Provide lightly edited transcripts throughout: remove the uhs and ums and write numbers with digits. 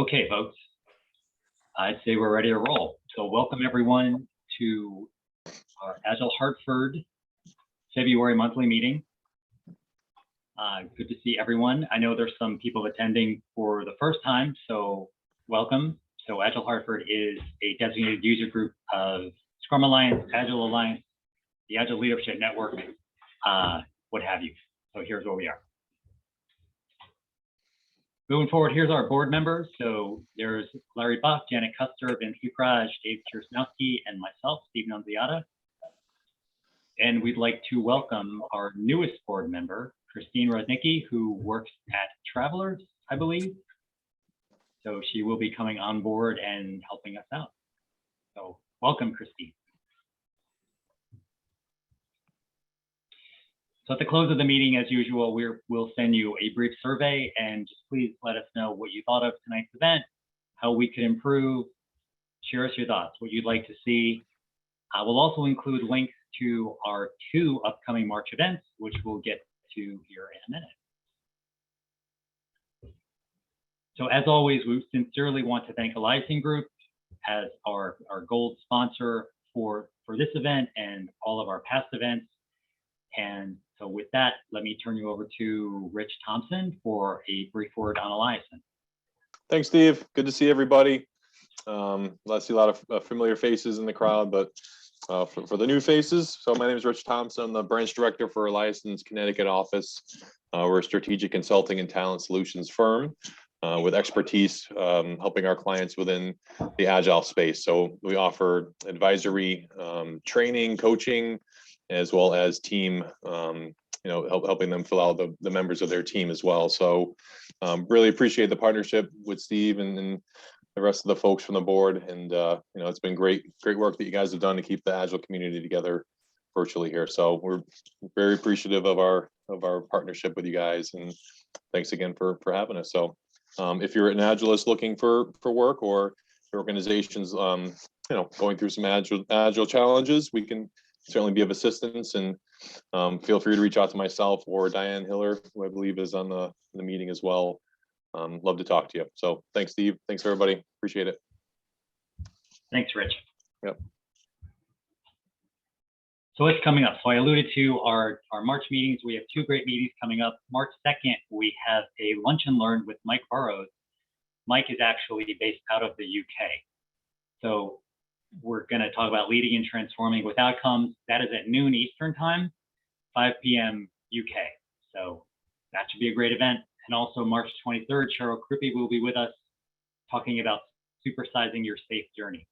Okay, folks, I'd say we're ready to roll. So welcome everyone to our Agile Hartford February monthly meeting. Good to see everyone. I know there's some people attending for the first time, so welcome. So Agile Hartford is a designated user group of Scrum Alliance, Agile Alliance, the Agile Leadership Network, what have you. So here's where we are. Moving forward, here's our board members. So there's Larry Buck, Janet Custer, Vince Dukraj, Dave Kirsnowski, and myself, Steve Nunziata. And we'd like to welcome our newest board member, Christine Rosnicki, who works at Travelers, I believe. So she will be coming on board and helping us out. So welcome, Christine. So at the close of the meeting, as usual, we'll send you a brief survey, and just please let us know what you thought of tonight's event, how we could improve, share us your thoughts, what you'd like to see. We'll also include links to our 2 upcoming March events, which we'll get to here in a minute. So as always, we sincerely want to thank Eliason Group as our gold sponsor for this event and all of our past events. And so with that, let me turn you over to Rich Thompson for a brief word on Eliason. Thanks, Steve. Good to see everybody. I see a lot of familiar faces in the crowd, but for the new faces, so my name is Rich Thompson. I'm the branch director for Eliason's Connecticut office. We're a strategic consulting and talent solutions firm with expertise helping our clients within the Agile space. So we offer advisory, training, coaching, as well as team, helping them fill out the members of their team as well. So really appreciate the partnership with Steve and the rest of the folks from the board. And it's been great work that you guys have done to keep the Agile community together virtually here. So we're very appreciative of our partnership with you guys, and thanks again for having us. So if you're an Agilist looking for work, or your organization's going through some Agile challenges, we can certainly be of assistance, and feel free to reach out to myself or Diane Hiller, who I believe is on the meeting as well. Love to talk to you. So thanks, Steve. Thanks, everybody. Appreciate it. Thanks, Rich. Yep. So what's coming up? So I alluded to our March meetings. We have 2 great meetings coming up. March 2nd, we have a lunch and learn with Mike Burrows. Mike is actually based out of the UK. So we're going to talk about leading and transforming with outcomes. That is at noon Eastern time, 5 p.m. UK. So that should be a great event. And also March 23rd, Cheryl Kruppi will be with us talking about supersizing your safe journey.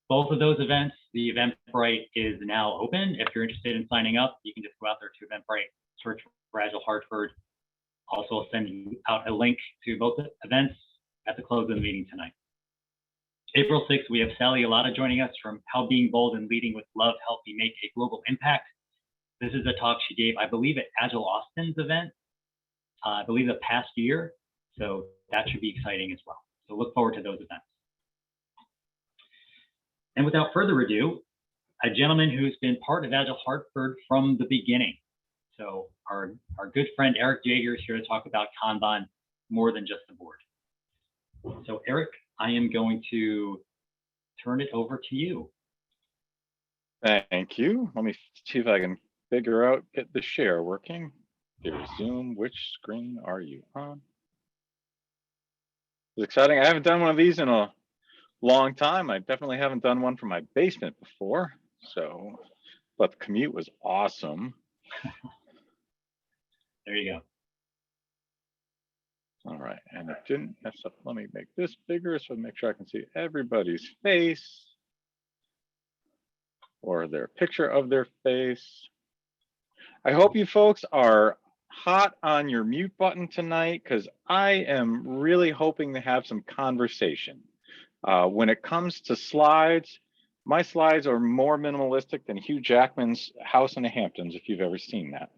Both of those events, the Eventbrite is now open. If you're interested in signing up, you can just go out there to Eventbrite, search for Agile Hartford. Also, I'll send you out a link to both events at the close of the meeting tonight. April 6th, we have Sally Alata joining us from How Being Bold and Leading with Love Helped Me Make a Global Impact. This is a talk she gave, I believe, at Agile Austin's event, I believe the past year. So that should be exciting as well. So look forward to those events. And without further ado, a gentleman who's been part of Agile Hartford from the beginning. So our good friend Eric Jaeger is here to talk about Kanban more than just the board. So Eric, I am going to turn it over to you. Thank you. Let me see if I can figure out, get the share working. There's Zoom. Which screen are you on? It's exciting. I haven't done one of these in a long time. I definitely haven't done one from my basement before. So, but the commute was awesome. There you go. All right, and it didn't mess up. Let me make this bigger so make sure I can see everybody's face or their picture of their face. I hope you folks are hot on your mute button tonight, because I am really hoping to have some conversation. When it comes to slides, my slides are more minimalistic than Hugh Jackman's House in the Hamptons, if you've ever seen that.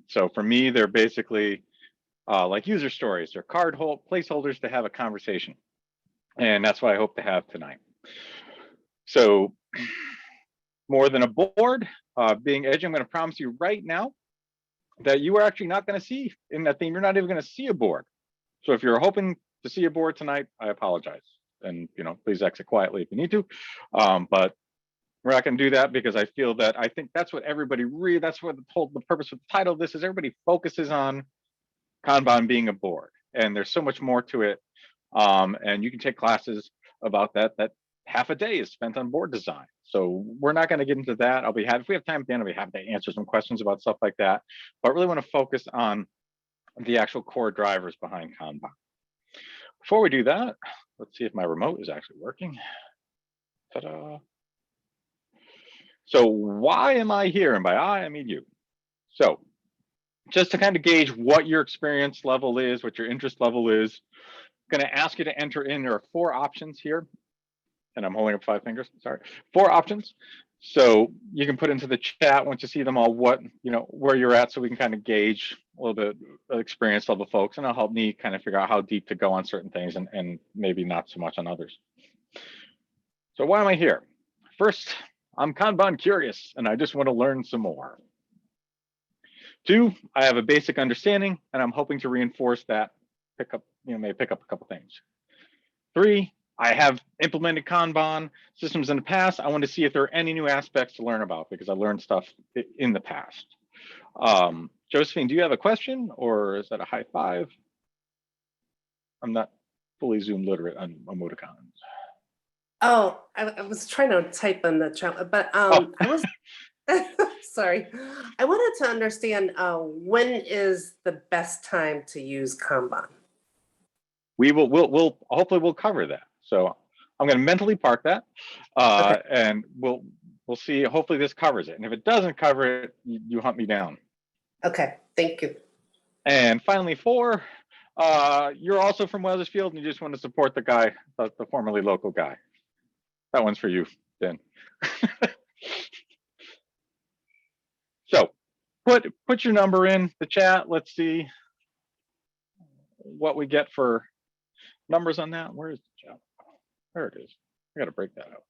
So for me, they're basically like user stories. They're placeholders to have a conversation. And that's what I hope to have tonight. So more than a board, being edgy, I'm going to promise you right now that you are actually not going to see in that theme. You're not even going to see a board. So if you're hoping to see your board tonight, I apologize. And, please exit quietly if you need to. But we're not going to do that because I feel that I think that's what everybody that's what the purpose of the title of this is. Everybody focuses on Kanban being a board, and there's so much more to it. And you can take classes about that half a day is spent on board design. So we're not going to get into that. If we have time at the end, I'll be happy to answer some questions about stuff like that. But I really want to focus on the actual core drivers behind Kanban. Before we do that, let's see if my remote is actually working. Ta-da. So why am I here? And by I mean you. So just to kind of gauge what your experience level is, what your interest level is, I'm going to ask you to enter in. There are 4 options here. And I'm holding up 5 fingers, sorry. 4 options. So you can put into the chat once you see them all where you're at, so we can kind of gauge a little bit of experience level folks, and it'll help me kind of figure out how deep to go on certain things and maybe not so much on others. So why am I here? First, I'm Kanban curious and I just want to learn some more. 2, I have a basic understanding and I'm hoping to reinforce that, pick up a couple things. 3, I have implemented Kanban systems in the past. I want to see if there are any new aspects to learn about because I learned stuff in the past. Josephine, do you have a question or is that a high five? I'm not fully Zoom literate on emoticons. Oh, I was trying to type in the chat, but I was sorry. I wanted to understand when is the best time to use Kanban? We'll hopefully cover that. So I'm going to mentally park that, Okay. and we'll see. Hopefully this covers it, and if it doesn't cover it, you hunt me down. Okay, thank you. And finally, 4, you're also from Weathersfield, and you just want to support the guy, the formerly local guy. That one's for you, Ben. So put your number in the chat. Let's see what we get for numbers on that. Where is the chat? There it is. I got to break that out.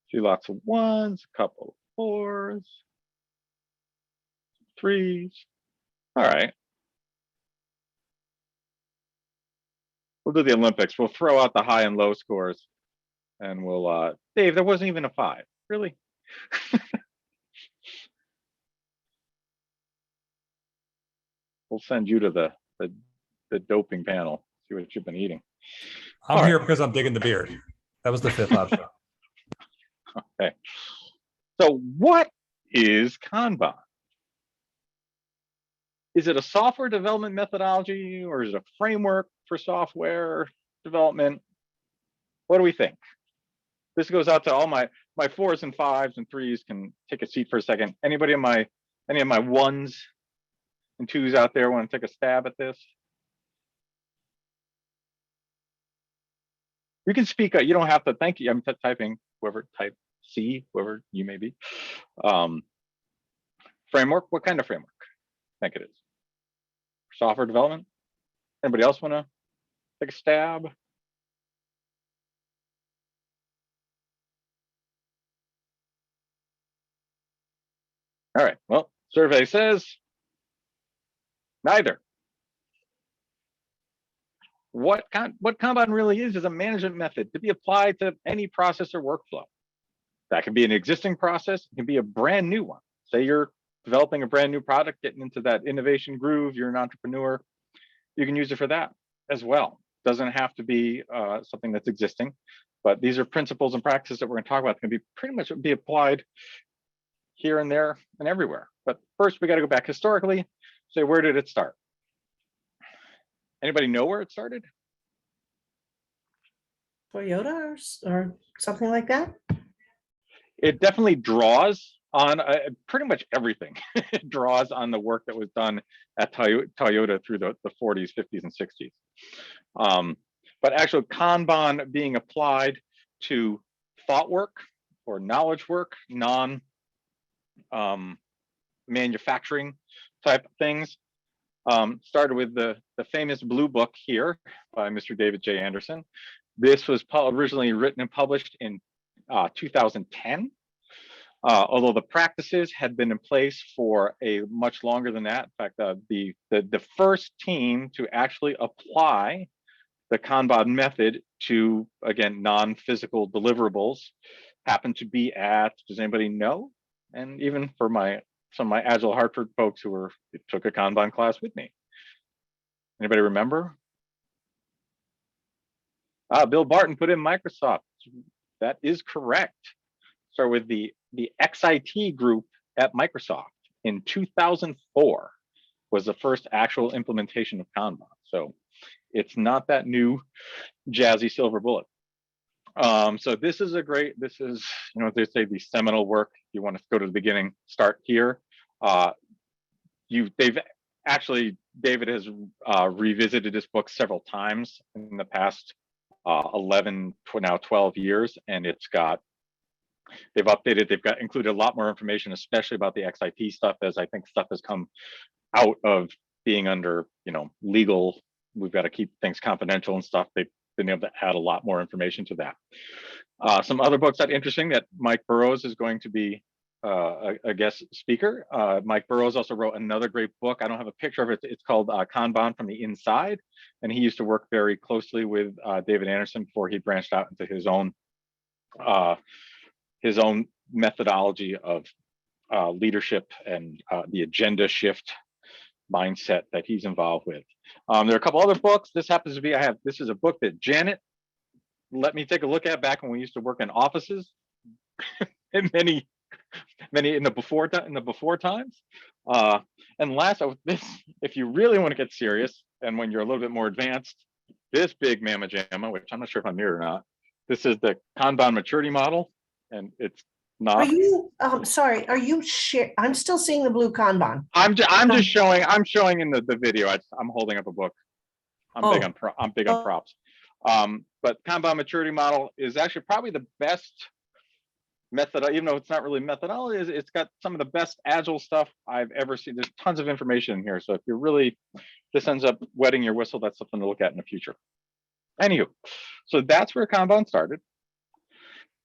See lots of 1s, a couple of 4s, 3s. All right. We'll do the Olympics. We'll throw out the high and low scores, and we'll. Dave, there wasn't even a 5. Really? We'll send you to the doping panel. See what you've been eating. I'm here because I'm digging the beard. That was the 5th option. Okay. So what is Kanban? Is it a software development methodology or is it a framework for software development? What do we think? This goes out to all my 4s and 5s and 3s can take a seat for a second. Any of my 1s and 2s out there want to take a stab at this? You can speak. You don't have to. Thank you. I'm typing. Whoever type C, whoever you may be. Framework. What kind of framework? I think it is. Software development. Anybody else want to take a stab? All right. Well, survey says neither. What Kanban really is a management method to be applied to any process or workflow. That can be an existing process. It can be a brand new one. Say you're developing a brand new product, getting into that innovation groove. You're an entrepreneur. You can use it for that as well. Doesn't have to be something that's existing, but these are principles and practices that we're going to talk about. Can be pretty much be applied here and there and everywhere. But first, we got to go back historically. Say, where did it start? Anybody know where it started? Toyota or something like that? It definitely draws on pretty much everything. It draws on the work that was done at Toyota through the 40s, 50s, and 60s. But actually, Kanban being applied to thought work or knowledge work, manufacturing type things, started with the famous Blue Book here by Mr. David J. Anderson. This was originally written and published in 2010. Although the practices had been in place for a much longer than that. In fact, the first team to actually apply the Kanban method to, again, non-physical deliverables happened to be at, does anybody know? And even for some of my Agile Hartford folks who took a Kanban class with me. Anybody remember? Bill Barton put in Microsoft. That is correct. Start with the XIT group at Microsoft in 2004 was the first actual implementation of Kanban. So it's not that new jazzy silver bullet. So this is, they say the seminal work. If you want to go to the beginning, start here. David has revisited this book several times in the past 12 years, and they've updated, they've included a lot more information, especially about the XIT stuff, as I think stuff has come out of being under, legal, we've got to keep things confidential and stuff. They've been able to add a lot more information to that. Some other books that are interesting that Mike Burrows is going to be a guest speaker. Mike Burrows also wrote another great book. I don't have a picture of it. It's called Kanban from the Inside. And he used to work very closely with David Anderson before he branched out into his own methodology of leadership and the agenda shift mindset that he's involved with. There are a couple other books. This happens to be, this is a book that Janet let me take a look at back when we used to work in offices and many in the before times. And last, if you really want to get serious, and when you're a little bit more advanced, this big mamma jamma, which I'm not sure if I'm here or not, this is the Kanban maturity model, and it's not. Are you, sorry, are you I'm still seeing the blue Kanban. I'm just showing, I'm showing in the video, I'm holding up a book. I'm big on props. But Kanban maturity model is actually probably the best method, even though it's not really methodology, it's got some of the best agile stuff I've ever seen. There's tons of information in here. So if you're really, this ends up wetting your whistle, that's something to look at in the future. Anywho, so that's where Kanban started.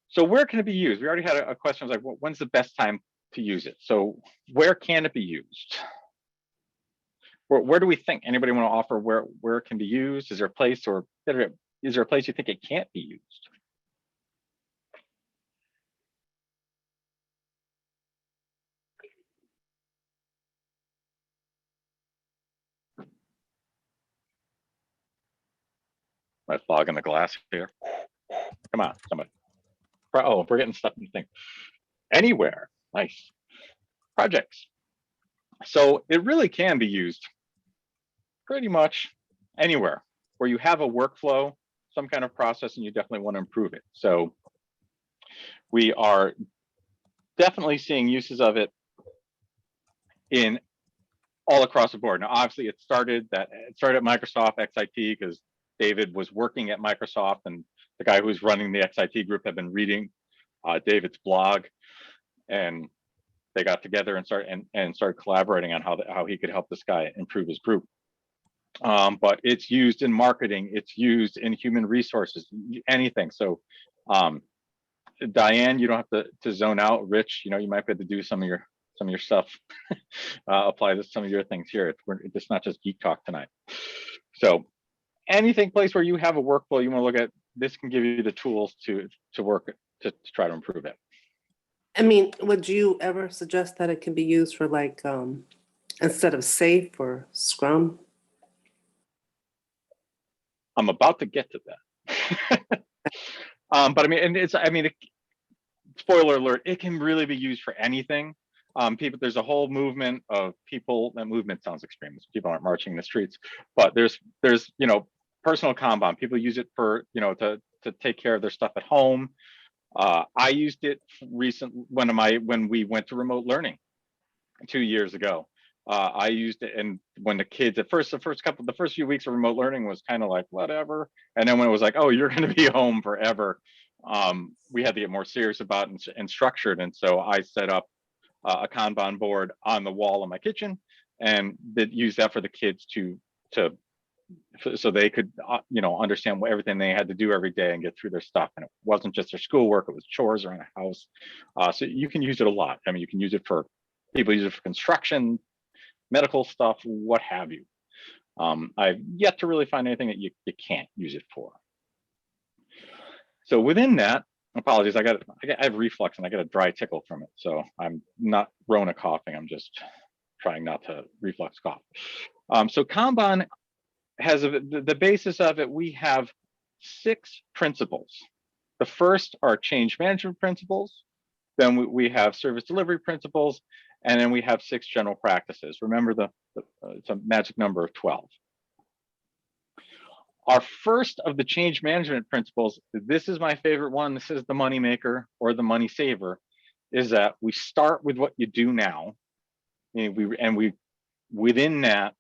So where can it be used? We already had a question, like, well, when's the best time to use it? So where can it be used? Where do we think? Anybody want to offer where it can be used? Is there a place, or is there a place you think it can't be used? Am I fogging the glass here? Come on, somebody. Oh, we're getting stuff in the thing. Anywhere, nice. Projects. So it really can be used pretty much anywhere where you have a workflow, some kind of process, and you definitely want to improve it. So we are definitely seeing uses of it in all across the board. Now, obviously, it started at Microsoft XIT because David was working at Microsoft, and the guy who's running the XIT group had been reading David's blog, and they got together and started collaborating on how he could help this guy improve his group. But it's used in marketing, it's used in human resources, anything. So Diane, you don't have to zone out. Rich, you might be able to do some of your stuff, apply to some of your things here. It's not just geek talk tonight. So anything, place where you have a workflow you want to look at, this can give you the tools to work to try to improve it. I mean, would you ever suggest that it can be used for, like, instead of SAFe or Scrum? I'm about to get to that. But spoiler alert, it can really be used for anything. There's a whole movement of people, that movement sounds extreme, people aren't marching in the streets, but there's personal Kanban. People use it for, to take care of their stuff at home. I used it recently when we went to remote learning 2 years ago. I used it, and when the kids the first few weeks of remote learning was kind of like whatever, and then when it was like, oh, you're going to be home forever, we had to get more serious about it and structured. And so I set up a Kanban board on the wall in my kitchen, and use that for the kids to so they could, understand everything they had to do every day and get through their stuff. And it wasn't just their schoolwork, it was chores around the house. So you can use it a lot. I mean, you can use it for, people use it for construction, medical stuff, what have you. I've yet to really find anything that you can't use it for. So within that, apologies, I have reflux and I get a dry tickle from it. So I'm not Rona coughing, I'm just trying not to reflux cough. So Kanban has the basis of it. We have 6 principles. The first are change management principles. Then we have service delivery principles, and then we have 6 general practices. Remember it's a magic number of 12. Our first of the change management principles, this is my favorite one. This is the money maker or the money saver, is that we start with what you do now, and we within that,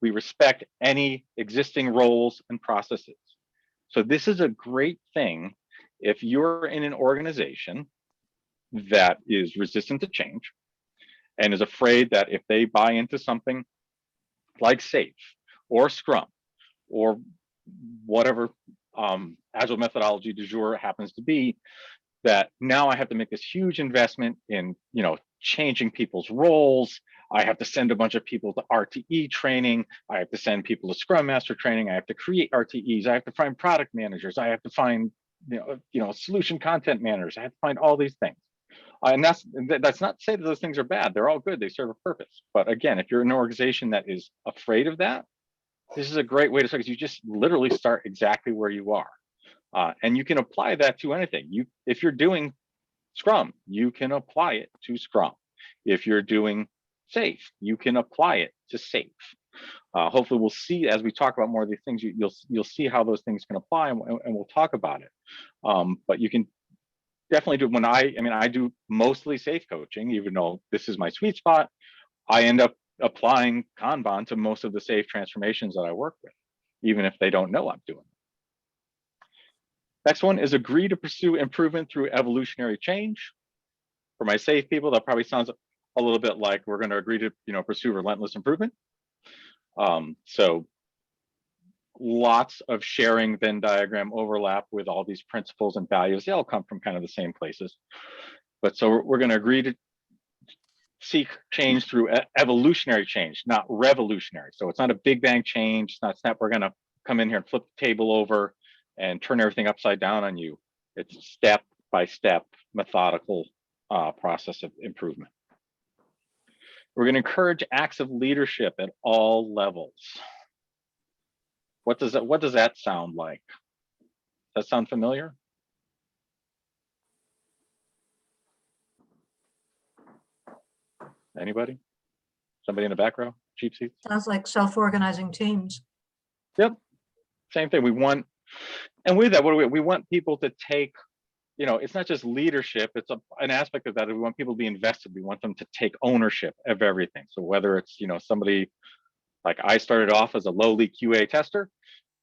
we respect any existing roles and processes. So this is a great thing if you're in an organization that is resistant to change and is afraid that if they buy into something like SAFe or Scrum or whatever agile methodology du jour happens to be, that now I have to make this huge investment in changing people's roles. I have to send a bunch of people to RTE training. I have to send people to Scrum Master training. I have to create RTEs. I have to find product managers. I have to find solution content managers. I have to find all these things. And that's not to say that those things are bad. They're all good. They serve a purpose. But again, if you're an organization that is afraid of that, this is a great way to start, because you just literally start exactly where you are. And you can apply that to anything. If you're doing Scrum, you can apply it to Scrum. If you're doing SAFe, you can apply it to SAFe. Hopefully we'll see as we talk about more of these things, you'll see how those things can apply, and we'll talk about it. But you can definitely do it. I do mostly SAFe coaching, even though this is my sweet spot. I end up applying Kanban to most of the SAFe transformations that I work with, even if they don't know I'm doing it. Next one is agree to pursue improvement through evolutionary change. For my SAFe people, that probably sounds a little bit like we're going to agree to pursue relentless improvement. So lots of sharing Venn diagram overlap with all these principles and values. They all come from kind of the same places. But so we're going to agree to seek change through evolutionary change, not revolutionary. So it's not a big bang change. It's not snap, we're going to come in here and flip the table over and turn everything upside down on you. It's step by step, methodical process of improvement. We're going to encourage acts of leadership at all levels. What does that sound like? Does that sound familiar? Anybody? Somebody in the back row? Cheap seats? Sounds like self-organizing teams. Yep. Same thing. We want, and with that, what do we want people to take, it's not just leadership, it's an aspect of that. We want people to be invested. We want them to take ownership of everything. So whether it's, somebody like I started off as a lowly QA tester,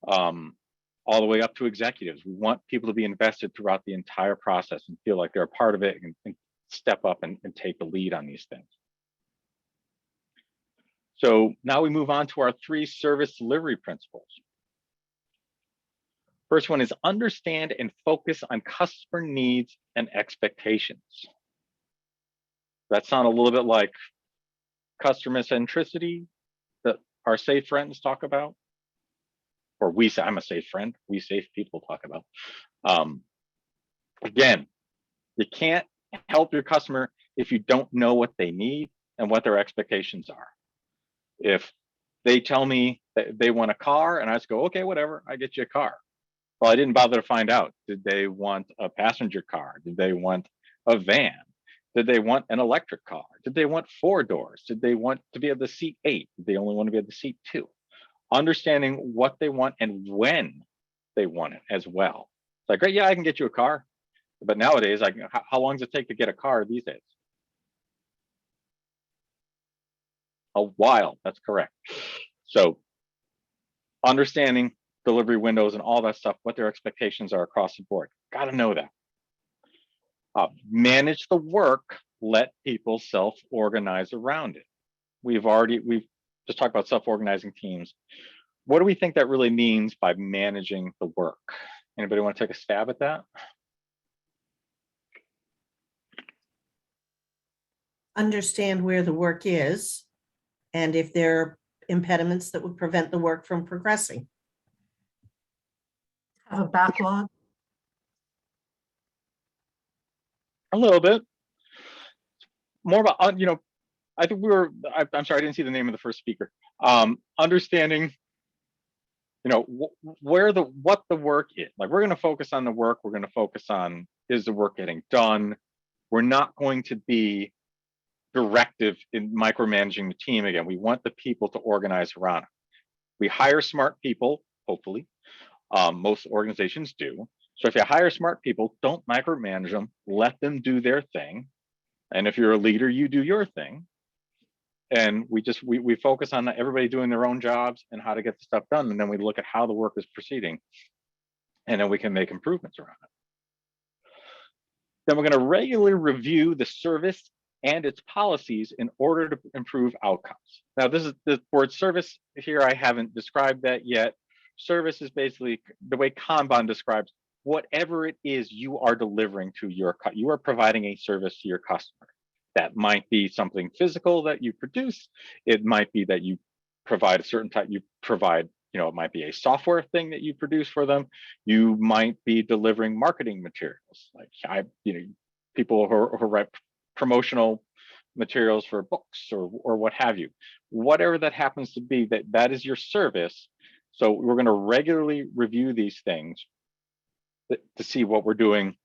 all the way up to executives. We want people to be invested throughout the entire process and feel like they're a part of it and step up and take the lead on these things. So now we move on to our 3 service delivery principles. First one is understand and focus on customer needs and expectations. That sound a little bit like customer centricity that our SAFe friends talk about, or I'm a SAFe friend, we SAFe people talk about. Again, you can't help your customer if you don't know what they need and what their expectations are. If they tell me that they want a car and I just go, okay, whatever, I get you a car. Well, I didn't bother to find out. Did they want a passenger car? Did they want a van? Did they want an electric car? Did they want 4 doors? Did they want to be able to seat 8? Did they only want to be able to seat 2? Understanding what they want and when they want it as well. It's like, great, yeah, I can get you a car. But nowadays, how long does it take to get a car these days? A while, that's correct. So understanding delivery windows and all that stuff, what their expectations are across the board. Got to know that. Manage the work, let people self-organize around it. We've just talked about self-organizing teams. what do we think that really means by managing the work? Anybody want to take a stab at that? Understand where the work is and if there are impediments that would prevent the work from progressing. Have a backlog. A little bit. More about, you know, I think I'm sorry, I didn't see the name of the first speaker. Understanding, you know, what the work is. Like, we're going to focus on the work. We're going to focus on, is the work getting done? We're not going to be directive in micromanaging the team again. We want the people to organize around it. We hire smart people, hopefully. Most organizations do. So if you hire smart people, don't micromanage them. Let them do their thing. And if you're a leader, you do your thing. And we focus on everybody doing their own jobs and how to get the stuff done. And then we look at how the work is proceeding. And then we can make improvements around it. Then we're going to regularly review the service and its policies in order to improve outcomes. Now, this is the word service here. I haven't described that yet. Service is basically the way Kanban describes whatever it is you are delivering to you are providing a service to your customer. That might be something physical that you produce. It might be that you provide a certain type, you provide, you know, it might be a software thing that you produce for them. You might be delivering marketing materials. Like people who write promotional materials for books or what have you. Whatever that happens to be, that is your service. So we're going to regularly review these things to see what we're doing,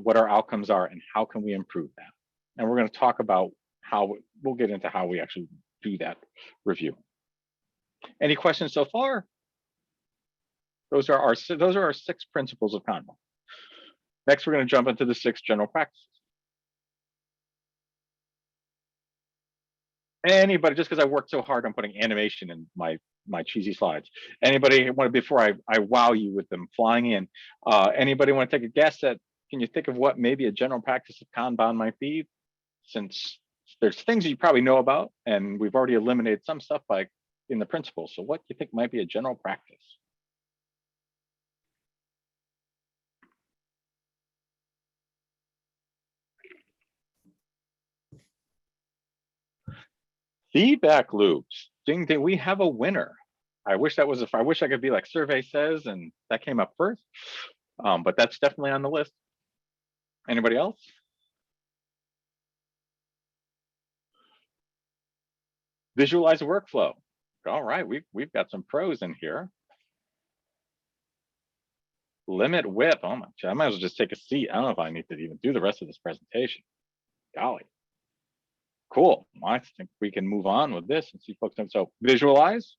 what our outcomes are, and how can we improve that. And we're going to talk about how we'll get into how we actually do that review. Any questions so far? Those are our 6 principles of Kanban. Next, we're going to jump into the 6 general practices. Anybody, just because I worked so hard on putting animation in my cheesy slides, anybody want to, before I wow you with them flying in, anybody want to take a guess at, can you think of what maybe a general practice of Kanban might be? Since there's things you probably know about, and we've already eliminated some stuff in the principles. So what do you think might be a general practice? Feedback loops. Ding ding, we have a winner. I wish I could be like survey says and that came up first. But that's definitely on the list. Anybody else? Visualize a workflow. All right, we've got some pros in here. Limit WIP. Oh my God, I might as well just take a seat. I don't know if I need to even do the rest of this presentation. Golly. Cool. Well, I think we can move on with this and see folks. So visualize.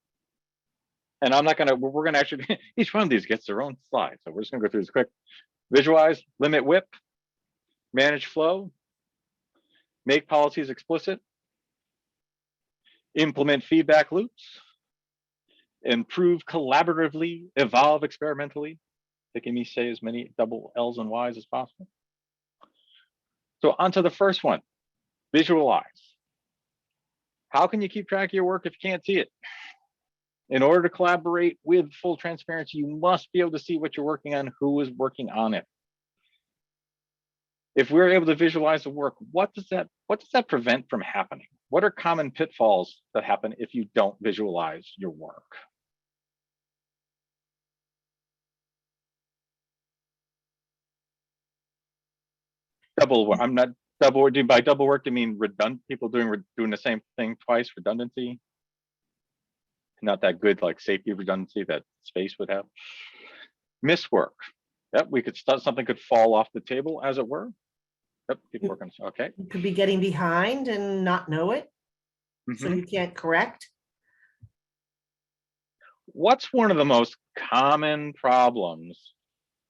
And we're gonna actually, each one of these gets their own slide. So we're just gonna go through this quick. Visualize, limit WIP, manage flow, make policies explicit, implement feedback loops, improve collaboratively, evolve experimentally, making me say as many double L's and Y's as possible. So onto the first one, visualize. How can you keep track of your work if you can't see it? In order to collaborate with full transparency, you must be able to see what you're working on, who is working on it. If we're able to visualize the work, what does that prevent from happening? What are common pitfalls that happen if you don't visualize your work? Double work. I'm not double work. By double work, do you mean redundant? People doing the same thing twice, redundancy? Not that good, like safety redundancy that space would have. Miswork. Yep, something could fall off the table, as it were. Yep, keep working. Okay. You could be getting behind and not know it, so you can't correct. What's one of the most common problems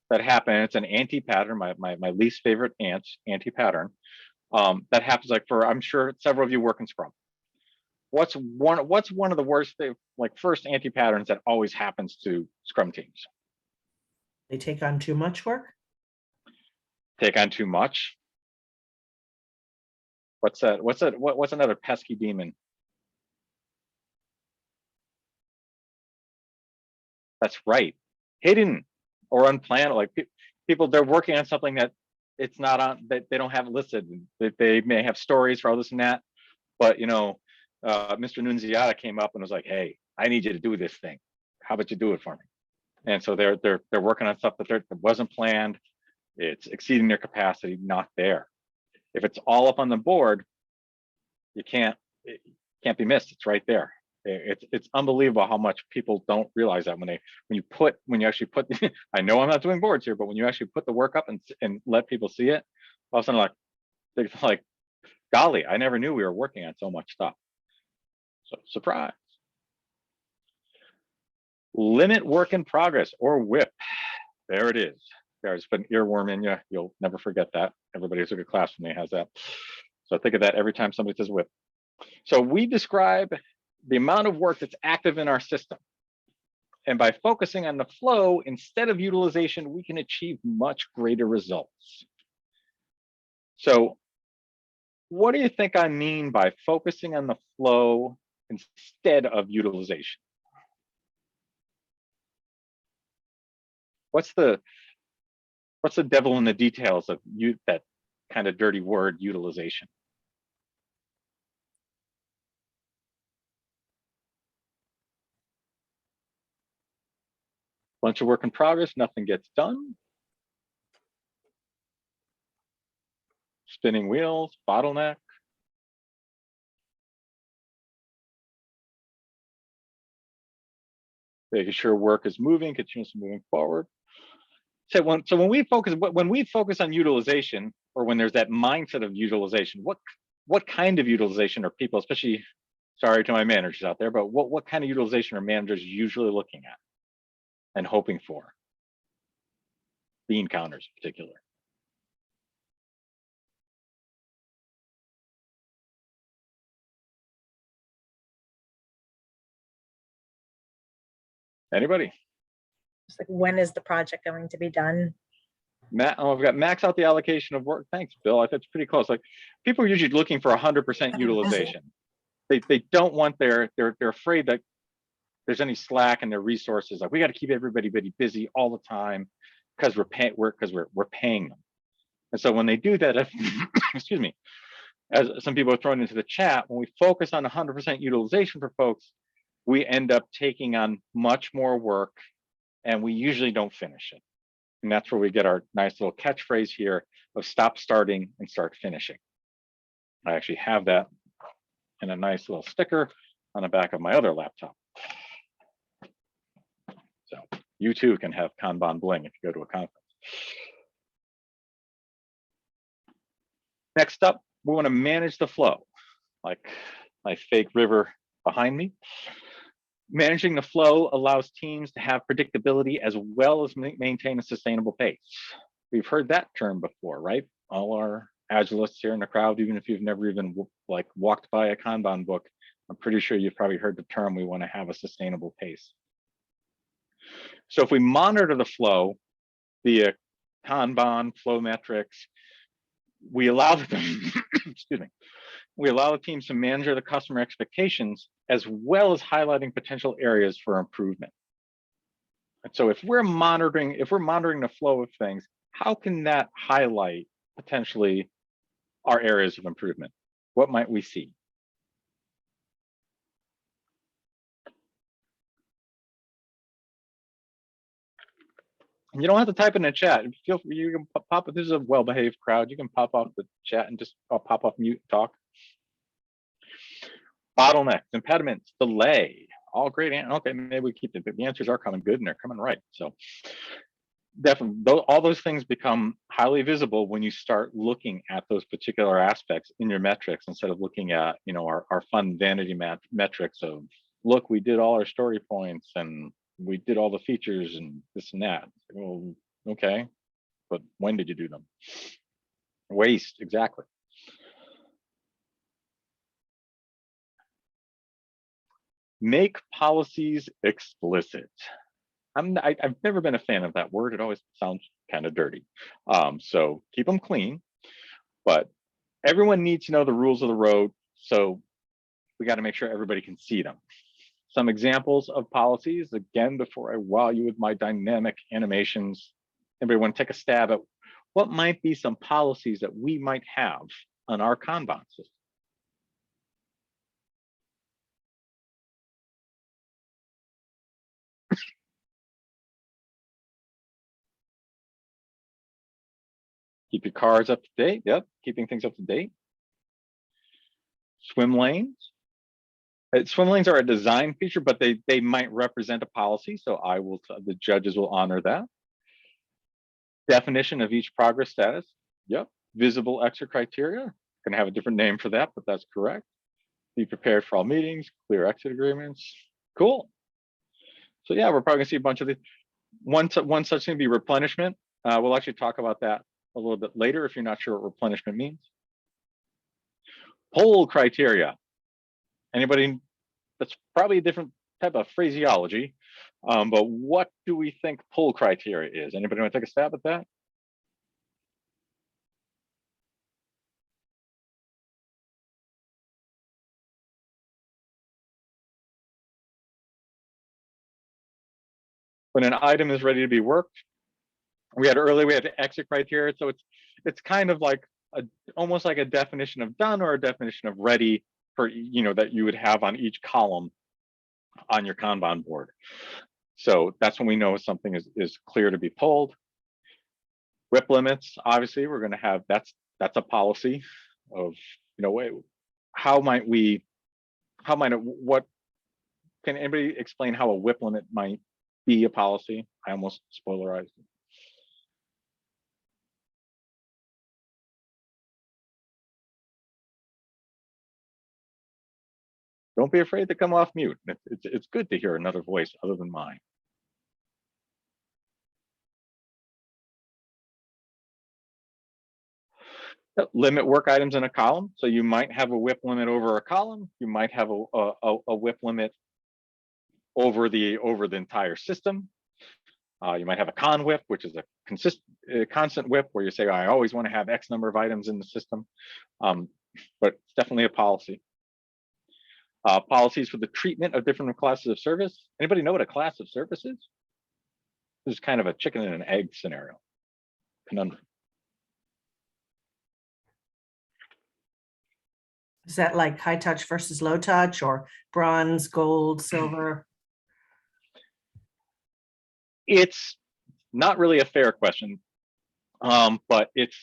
that happen? It's an anti-pattern, my least favorite anti-pattern. That happens I'm sure several of you work in Scrum. What's one of the worst first anti-patterns that always happens to Scrum teams? They take on too much work. Take on too much. What's that? What's another pesky demon? That's right. Hidden or unplanned. Like people, they're working on something that it's not on, that they don't have it listed. That they may have stories for all this and that, but Mr. Nunziata came up and was like, "Hey, I need you to do this thing. How about you do it for me?" And so they're working on stuff that wasn't planned. It's exceeding their capacity, not there. If it's all up on the board, it can't be missed. It's right there. It's unbelievable how much people don't realize that when you actually put I know I'm not doing boards here, but when you actually put the work up and let people see it, all of a sudden they're like, golly, I never knew we were working on so much stuff. So surprise. Limit work in progress, or WIP. There it is. There's been earworm in you. You'll never forget that. Everybody who took a class from me has that. So think of that every time somebody says WIP. So we describe the amount of work that's active in our system. And by focusing on the flow instead of utilization, we can achieve much greater results. So what do you think I mean by focusing on the flow instead of utilization? What's the devil in the details of that kind of dirty word, utilization? Bunch of work in progress, nothing gets done. Spinning wheels, bottleneck. Making sure work is moving, continuously moving forward. So when we focus on utilization, or when there's that mindset of utilization, what kind of utilization are people, especially, sorry to my managers out there, but what kind of utilization are managers usually looking at and hoping for? Bean counters in particular. Anybody? It's like, when is the project going to be done? I've got max out the allocation of work. Thanks, Bill. I think it's pretty close. Like, people are usually looking for 100% utilization. They don't want they're afraid that there's any slack in their resources. Like, we got to keep everybody busy all the time because we're paying them. And so when they do that, excuse me, as some people are throwing into the chat, when we focus on 100% utilization for folks, we end up taking on much more work, and we usually don't finish it. And that's where we get our nice little catchphrase here of stop starting and start finishing. I actually have that in a nice little sticker on the back of my other laptop. So you too can have Kanban bling if you go to a conference. Next up, we want to manage the flow, like my fake river behind me. Managing the flow allows teams to have predictability as well as maintain a sustainable pace. We've heard that term before, right? All our agilists here in the crowd, even if you've never even walked by a Kanban book, I'm pretty sure you've probably heard the term, we want to have a sustainable pace. So if we monitor the flow via Kanban, flow metrics, we allow them, excuse me, we allow the teams to manage the customer expectations as well as highlighting potential areas for improvement. And so if we're monitoring the flow of things, how can that highlight potentially our areas of improvement? What might we see? And you don't have to type in the chat. Feel free, you can pop up. This is a well-behaved crowd. You can pop off the chat and just pop off mute talk. Bottlenecks, impediments, delay, all great. Okay, maybe we keep it, but the answers are coming good and they're coming right. So definitely, all those things become highly visible when you start looking at those particular aspects in your metrics instead of looking at, our fun vanity metrics of, look, we did all our story points and we did all the features and this and that. Well, okay, but when did you do them? Waste, exactly. Make policies explicit. I've never been a fan of that word. It always sounds kind of dirty. So keep them clean, but everyone needs to know the rules of the road. So we got to make sure everybody can see them. Some examples of policies, again, before I wow you with my dynamic animations, anybody want to take a stab at what might be some policies that we might have on our Kanban system? Keep your cars up to date. Yep, keeping things up to date. Swim lanes. Swim lanes are a design feature, but they might represent a policy. So the judges will honor that. Definition of each progress status. Yep. Visible exit criteria. Gonna have a different name for that, but that's correct. Be prepared for all meetings. Clear exit agreements. Cool. So yeah, we're probably gonna see a bunch of these. One such thing be replenishment. We'll actually talk about that a little bit later if you're not sure what replenishment means. Poll criteria. Anybody? That's probably a different type of phraseology, but what do we think poll criteria is? Anybody want to take a stab at that? When an item is ready to be worked, we had the exit criteria, so it's kind of like almost like a definition of done or a definition of ready for that you would have on each column on your Kanban board. So that's when we know something is clear to be pulled. WIP limits, obviously, we're going to have that's a policy of what can anybody explain how a WIP limit might be a policy? I almost spoilerized it. Don't be afraid to come off mute. It's good to hear another voice other than mine. Limit work items in a column. So you might have a WIP limit over a column. You might have a WIP limit over the entire system. You might have a con WIP, which is a constant WIP where you say, I always want to have X number of items in the system. But it's definitely a policy. Policies for the treatment of different classes of service. Anybody know what a class of service is? This is kind of a chicken and an egg scenario, conundrum. Is that like high touch versus low touch, or bronze, gold, silver? It's not really a fair question, but it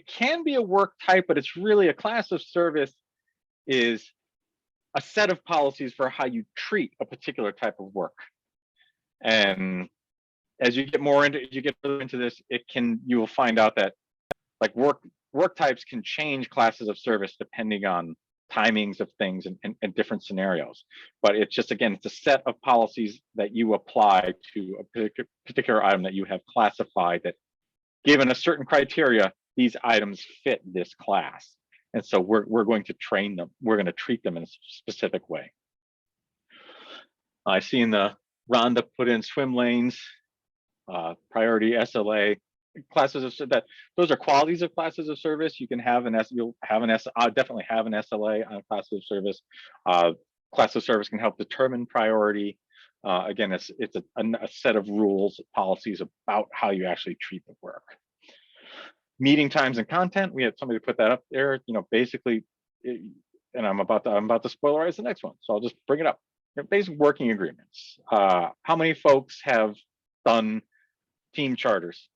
can be a work type, but it's really a class of service is a set of policies for how you treat a particular type of work. And as you get further into this, you will find out that like work types can change classes of service depending on timings of things and different scenarios. But it's just, again, it's a set of policies that you apply to a particular item that you have classified that, given a certain criteria, these items fit this class. And so we're going to train them. We're going to treat them in a specific way. I see in the Rhonda put in swim lanes, priority SLA, classes of that. Those are qualities of classes of service. You can have you'll definitely have an SLA on a class of service. Class of service can help determine priority. Again, it's a set of rules, policies about how you actually treat the work. Meeting times and content. We had somebody put that up there. Basically, and I'm about to spoilerize the next one, so I'll just bring it up. Basic working agreements. How many folks have done team charters?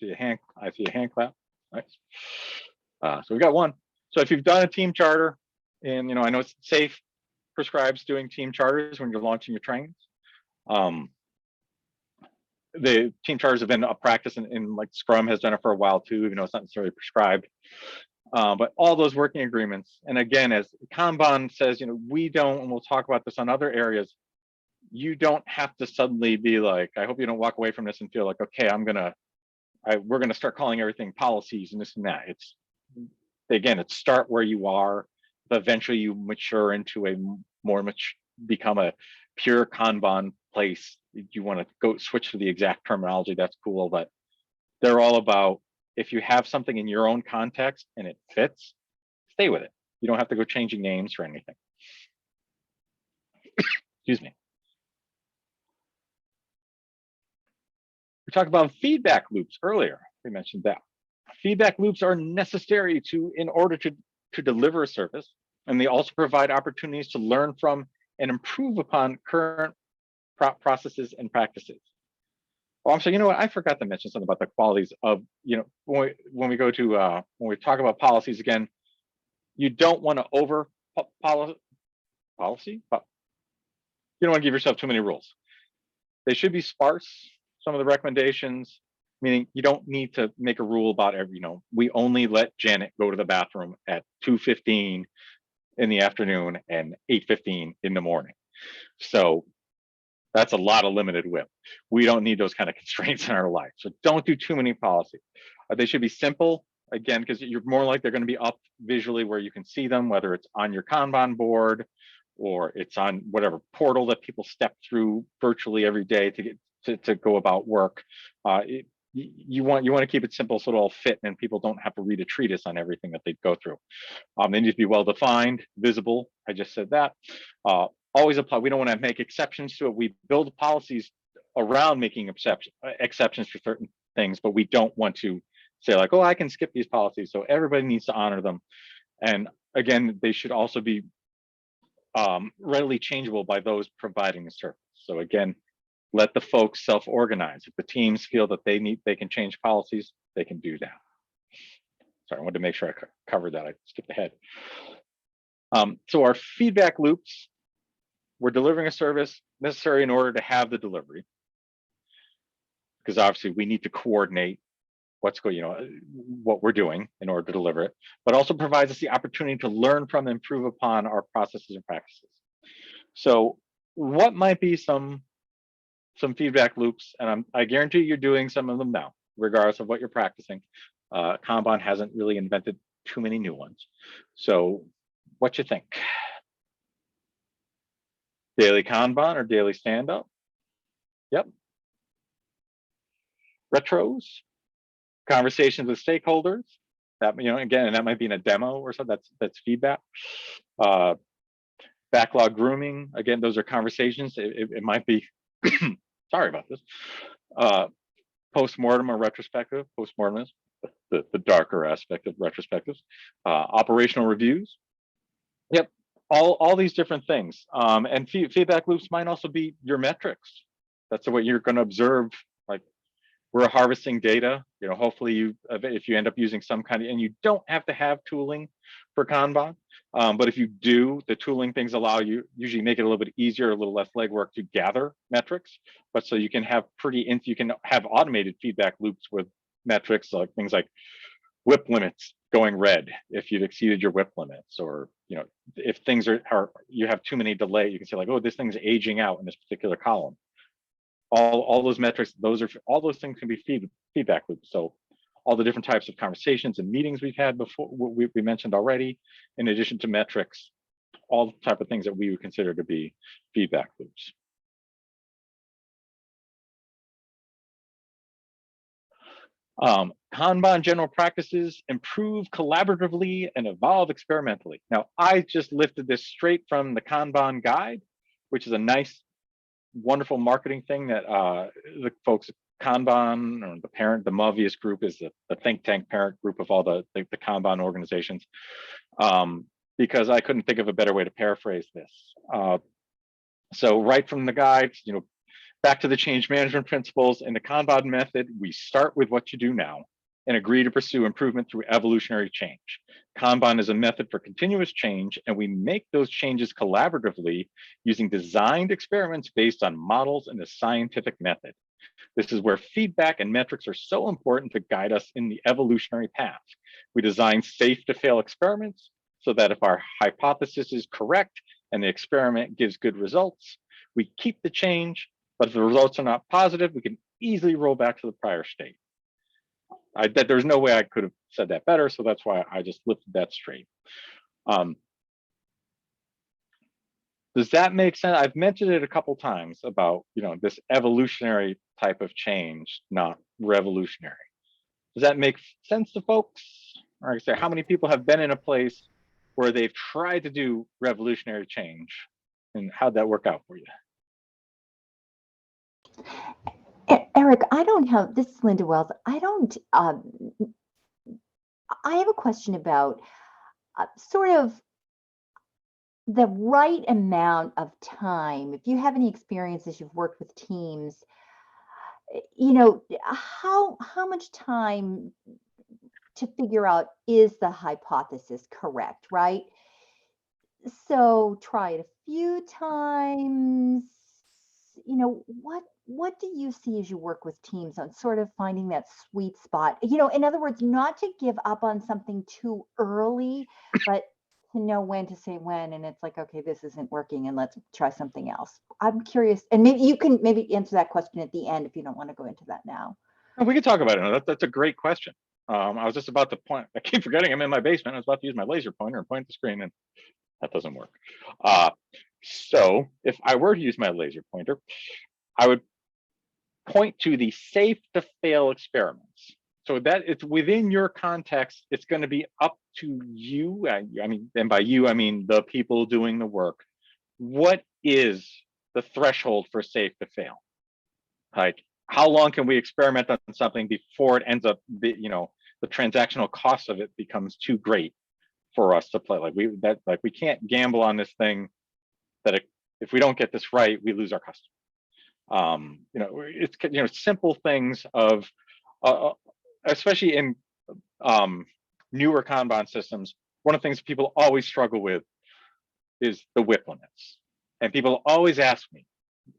I see a hand clap. Nice. So we got one. So if you've done a team charter, and I know it's safe, prescribes doing team charters when you're launching your trainings. The team charters have been a practice, and like Scrum has done it for a while too, even though it's not necessarily prescribed. But all those working agreements, and again, as Kanban says, we don't, and we'll talk about this on other areas, you don't have to suddenly be like, I hope you don't walk away from this and feel like, okay, we're gonna start calling everything policies and this and that. It's start where you are, but eventually you mature into become a pure Kanban place. You want to go switch to the exact terminology, that's cool, but they're all about, if you have something in your own context and it fits, stay with it. You don't have to go changing names or anything. Excuse me. We talked about feedback loops earlier. We mentioned that. Feedback loops are necessary in order to deliver a service, and they also provide opportunities to learn from and improve upon current processes and practices. Oh, I'm sorry, you know what? I forgot to mention something about the qualities of, when we go to, when we talk about policies again, you don't want to over policy, but you don't want to give yourself too many rules. They should be sparse, some of the recommendations, meaning you don't need to make a rule about we only let Janet go to the bathroom at 2:15 in the afternoon and 8:15 in the morning. So that's a lot of limited whip. We don't need those kind of constraints in our life. So don't do too many policies. They should be simple, again, because you're more like they're going to be up visually where you can see them, whether it's on your Kanban board or it's on whatever portal that people step through virtually every day to go about work. You want to keep it simple so it'll all fit and people don't have to read a treatise on everything that they go through. They need to be well defined, visible. I just said that. Always apply. We don't want to make exceptions to it. We build policies around making exceptions for certain things, but we don't want to say like, oh, I can skip these policies. So everybody needs to honor them. And again, they should also be readily changeable by those providing the service. So again, let the folks self-organize. If the teams feel that they can change policies, they can do that. Sorry, I wanted to make sure I covered that. I skipped ahead. So our feedback loops, we're delivering a service necessary in order to have the delivery, because obviously we need to coordinate what we're doing in order to deliver it, but also provides us the opportunity to learn from and improve upon our processes and practices. So what might be some feedback loops, and I guarantee you're doing some of them now, regardless of what you're practicing. Kanban hasn't really invented too many new ones. So what you think? Daily Kanban or daily stand-up? Yep. Retros, conversations with stakeholders. That, again, and that might be in a demo or something. That's feedback. Backlog grooming. Again, those are conversations. It might be. Sorry about this. Post-mortem or retrospective. Post-mortem is the darker aspect of retrospectives. Operational reviews. Yep. All these different things. And feedback loops might also be your metrics. That's what you're going to observe. Like, we're harvesting data. Hopefully if you end up using some kind of, and you don't have to have tooling for Kanban, but if you do, the tooling things allow you, usually make it a little bit easier, a little less legwork to gather metrics. But so you can have you can have automated feedback loops with metrics, like things like whip limits going red if you've exceeded your whip limits, or if things are you have too many delay, you can say like, oh, this thing's aging out in this particular column. All those metrics, all those things can be feedback loops. So all the different types of conversations and meetings we've had before, we mentioned already, in addition to metrics, all the type of things that we would consider to be feedback loops. Kanban general practices: improve collaboratively and evolve experimentally. Now, I just lifted this straight from the Kanban guide, which is a nice, wonderful marketing thing that the folks at Kanban, or the Movius group is the think tank parent group of all the Kanban organizations, because I couldn't think of a better way to paraphrase this. So right from the guide, back to the change management principles. In the Kanban method, we start with what you do now and agree to pursue improvement through evolutionary change. Kanban is a method for continuous change, and we make those changes collaboratively using designed experiments based on models and the scientific method. This is where feedback and metrics are so important to guide us in the evolutionary path. We design safe to fail experiments so that if our hypothesis is correct and the experiment gives good results, we keep the change, but if the results are not positive, we can easily roll back to the prior state. There's no way I could have said that better, so that's why I just lifted that straight. Does that make sense? I've mentioned it a couple times about this evolutionary type of change, not revolutionary. Does that make sense to folks? Or I say, how many people have been in a place where they've tried to do revolutionary change, and how'd that work out for you? Eric, I don't have, this is Linda Wells. I don't, I have a question about sort of the right amount of time. If you have any experiences, you've worked with teams, you know, how much time to figure out, is the hypothesis correct, right? So try it a few times. You know, what do you see as you work with teams on sort of finding that sweet spot? You know, in other words, not to give up on something too early, but to know when to say when, and it's like, okay, this isn't working and let's try something else. I'm curious, and maybe you can answer that question at the end if you don't want to go into that now. Oh, we can talk about it. That's a great question. I was just about to point, I keep forgetting I'm in my basement. I was about to use my laser pointer and point at the screen, and that doesn't work. So if I were to use my laser pointer, I would point to the safe to fail experiments. So that it's within your context, it's going to be up to you. I mean, and by you, I mean the people doing the work. What is the threshold for safe to fail? Like, how long can we experiment on something before it ends up, you know, the transactional cost of it becomes too great for us to play? Like we can't gamble on this thing that if we don't get this right, we lose our customer. You know, it's, you know, simple things of, especially in newer Kanban systems, one of the things people always struggle with is the WIP limits. And people always ask me,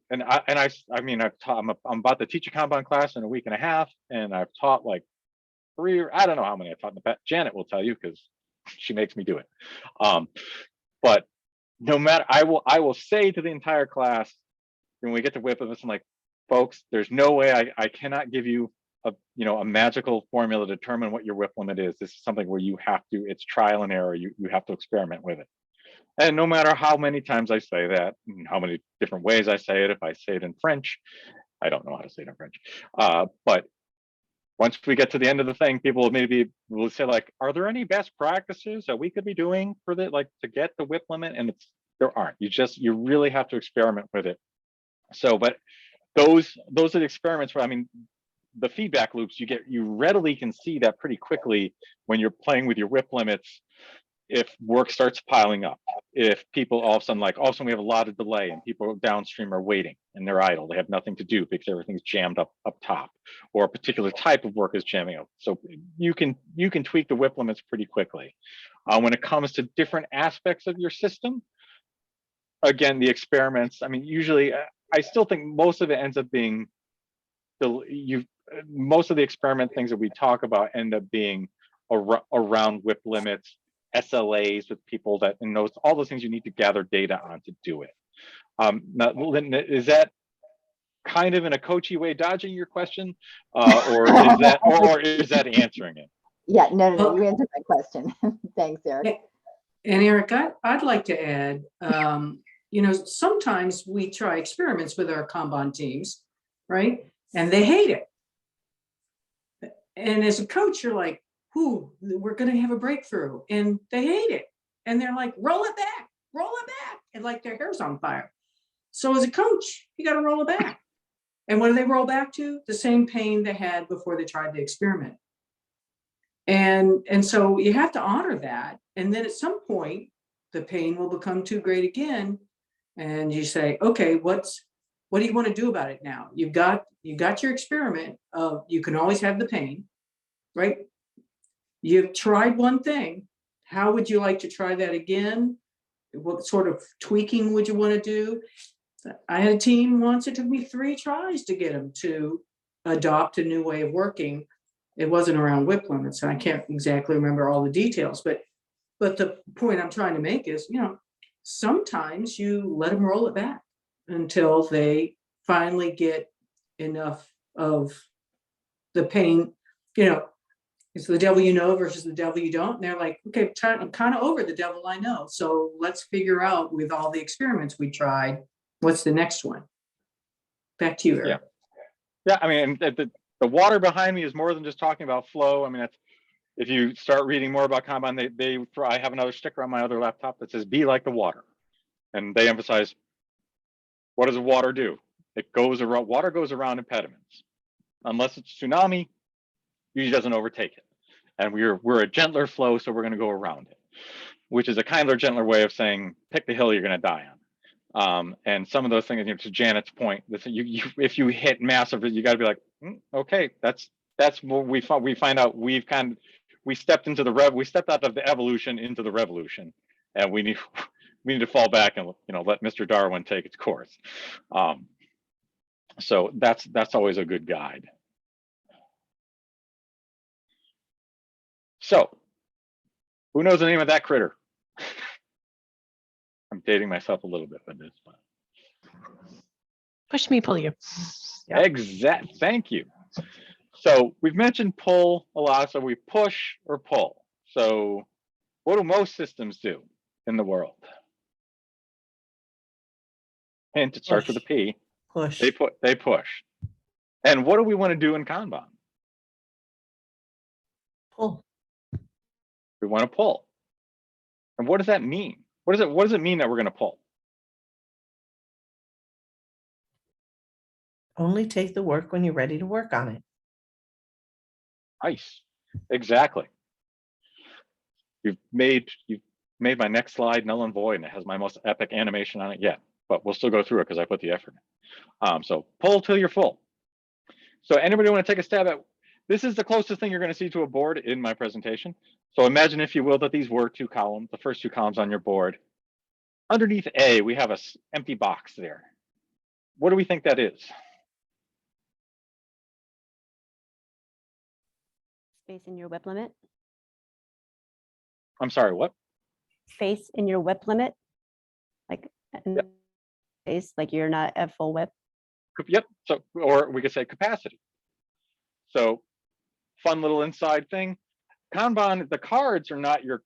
and I mean, I'm about to teach a Kanban class in a week and a half, and I've taught like 3, or I don't know how many I've taught in the past. Janet will tell you because she makes me do it. But no matter, I will say to the entire class when we get to WIP limits, I'm like, folks, there's no way I cannot give you a magical formula to determine what your WIP limit is. This is something where you have to, it's trial and error. You have to experiment with it. And no matter how many times I say that, and how many different ways I say it, if I say it in French, I don't know how to say it in French. But once we get to the end of the thing, people maybe will say like, are there any best practices that we could be doing for the, like, to get the WIP limit? And there aren't. You really have to experiment with it. So, but those are the experiments where, I mean, the feedback loops you readily can see that pretty quickly when you're playing with your WIP limits. If work starts piling up, if people all of a sudden we have a lot of delay and people downstream are waiting and they're idle, they have nothing to do because everything's jammed up top, or a particular type of work is jamming up. So you can tweak the WIP limits pretty quickly. When it comes to different aspects of your system, again, the experiments, I mean, usually I still think most of it ends up being most of the experiment things that we talk about end up being around WIP limits, SLAs with people that, and all those things you need to gather data on to do it. Now, Linda, is that kind of in a coachy way dodging your question, or is that answering it? Yeah, no, you answered my question. Thanks, Eric. And Eric, I'd like to add, you know, sometimes we try experiments with our Kanban teams, right? And they hate it. And as a coach, you're like, we're going to have a breakthrough, and they hate it. And they're like, roll it back, and like their hair's on fire. So as a coach, you got to roll it back. And what do they roll back to? The same pain they had before they tried the experiment. And so you have to honor that. And then at some point, the pain will become too great again. And you say, okay, what do you want to do about it now? You got your experiment of, you can always have the pain, right? You've tried one thing. How would you like to try that again? What sort of tweaking would you want to do? I had a team once, it took me 3 tries to get them to adopt a new way of working. It wasn't around WIP limits, and I can't exactly remember all the details, but the point I'm trying to make is, you know, sometimes you let them roll it back until they finally get enough of the pain. You know, it's the devil you know versus the devil you don't. And they're like, okay, I'm kind of over the devil I know. So let's figure out, with all the experiments we tried, what's the next one? Back to you, Eric. Yeah, I mean, the water behind me is more than just talking about flow. I mean, if you start reading more about Kanban, I have another sticker on my other laptop that says "Be like the water," and they emphasize what does water do? It goes around. Water goes around impediments, unless it's tsunami, usually doesn't overtake it, and we're a gentler flow, so we're going to go around it, which is a kinder, gentler way of saying pick the hill you're going to die on. And some of those things, to Janet's point, if you hit massive, you got to be like, okay, that's what we find out. We stepped out of the evolution into the revolution, and we need to fall back and let Mr. Darwin take its course. So that's always a good guide. So who knows the name of that critter? I'm dating myself a little bit with this one. Push me, pull you. Yep. Thank you. So we've mentioned pull a lot. So we push or pull. So what do most systems do in the world? Hint, it starts with a P. Push. They push. And what do we want to do in Kanban? Pull. We want to pull. And what does that mean? What does it mean that we're going to pull? Only take the work when you're ready to work on it. Nice. Exactly. You've made my next slide null and void, and it has my most epic animation on it yet. But we'll still go through it because I put the effort in. So pull till you're full. So anybody want to take a stab at this? Is the closest thing you're going to see to a board in my presentation. So imagine, if you will, that these were two columns, the first two columns on your board. Underneath A, we have an empty box there. What do we think that is? Space in your whip limit. I'm sorry, what? Space in your whip limit. Like, yep. Space, like you're not at full whip. Yep. So, or we could say capacity. So, fun little inside thing. Kanban, the cards are not your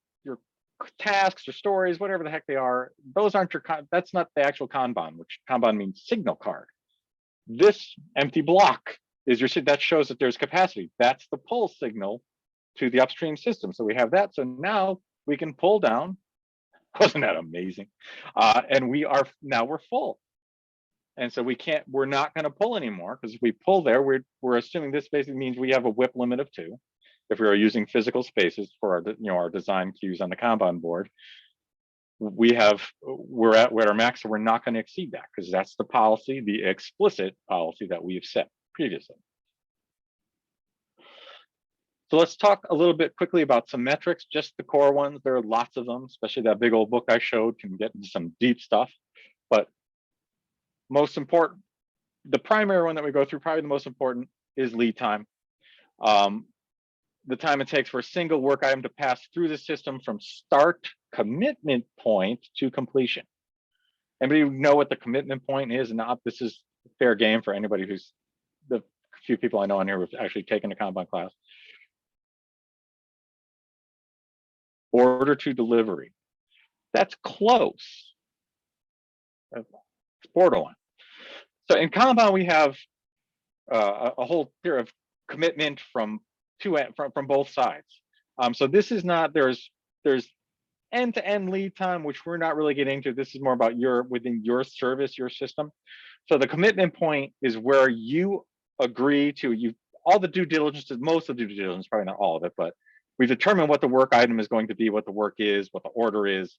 tasks or stories, whatever the heck they are. Those aren't that's not the actual Kanban, which Kanban means signal card. This empty block is that shows that there's capacity. That's the pull signal to the upstream system. So we have that. So now we can pull down. Wasn't that amazing? And we're full. And so we're not going to pull anymore, because if we pull there, we're assuming this basically means we have a whip limit of 2. If we are using physical spaces for our design cues on the Kanban board, we're at our max, so we're not going to exceed that, because that's the policy, the explicit policy that we've set previously. So let's talk a little bit quickly about some metrics, just the core ones. There are lots of them, especially that big old book I showed can get into some deep stuff. But most important, the primary one that we go through, probably the most important, is lead time. The time it takes for a single work item to pass through the system from start commitment point to completion. Anybody know what the commitment point is? And this is fair game for anybody who's, the few people I know on here who've actually taken a Kanban class. Order to delivery. That's close. It's borderline. So in Kanban, we have a whole tier of commitment from both sides. So this is not, there's end-to-end lead time, which we're not really getting into. This is more about within your service, your system. So the commitment point is where you agree to, all the due diligence, most of the due diligence, probably not all of it, but we determine what the work item is going to be, what the work is, what the order is,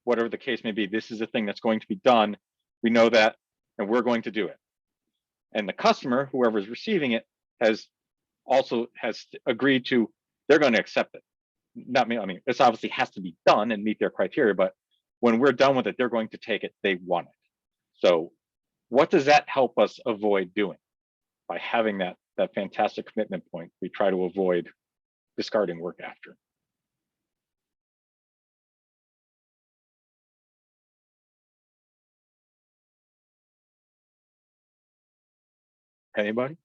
whatever the case may be. This is the thing that's going to be done. We know that, and we're going to do it. And the customer, whoever is receiving it, has agreed to, they're going to accept it. Not me, I mean, this obviously has to be done and meet their criteria, but when we're done with it, they're going to take it, they want it. So what does that help us avoid doing? By having that fantastic commitment point, we try to avoid discarding work after. Anybody?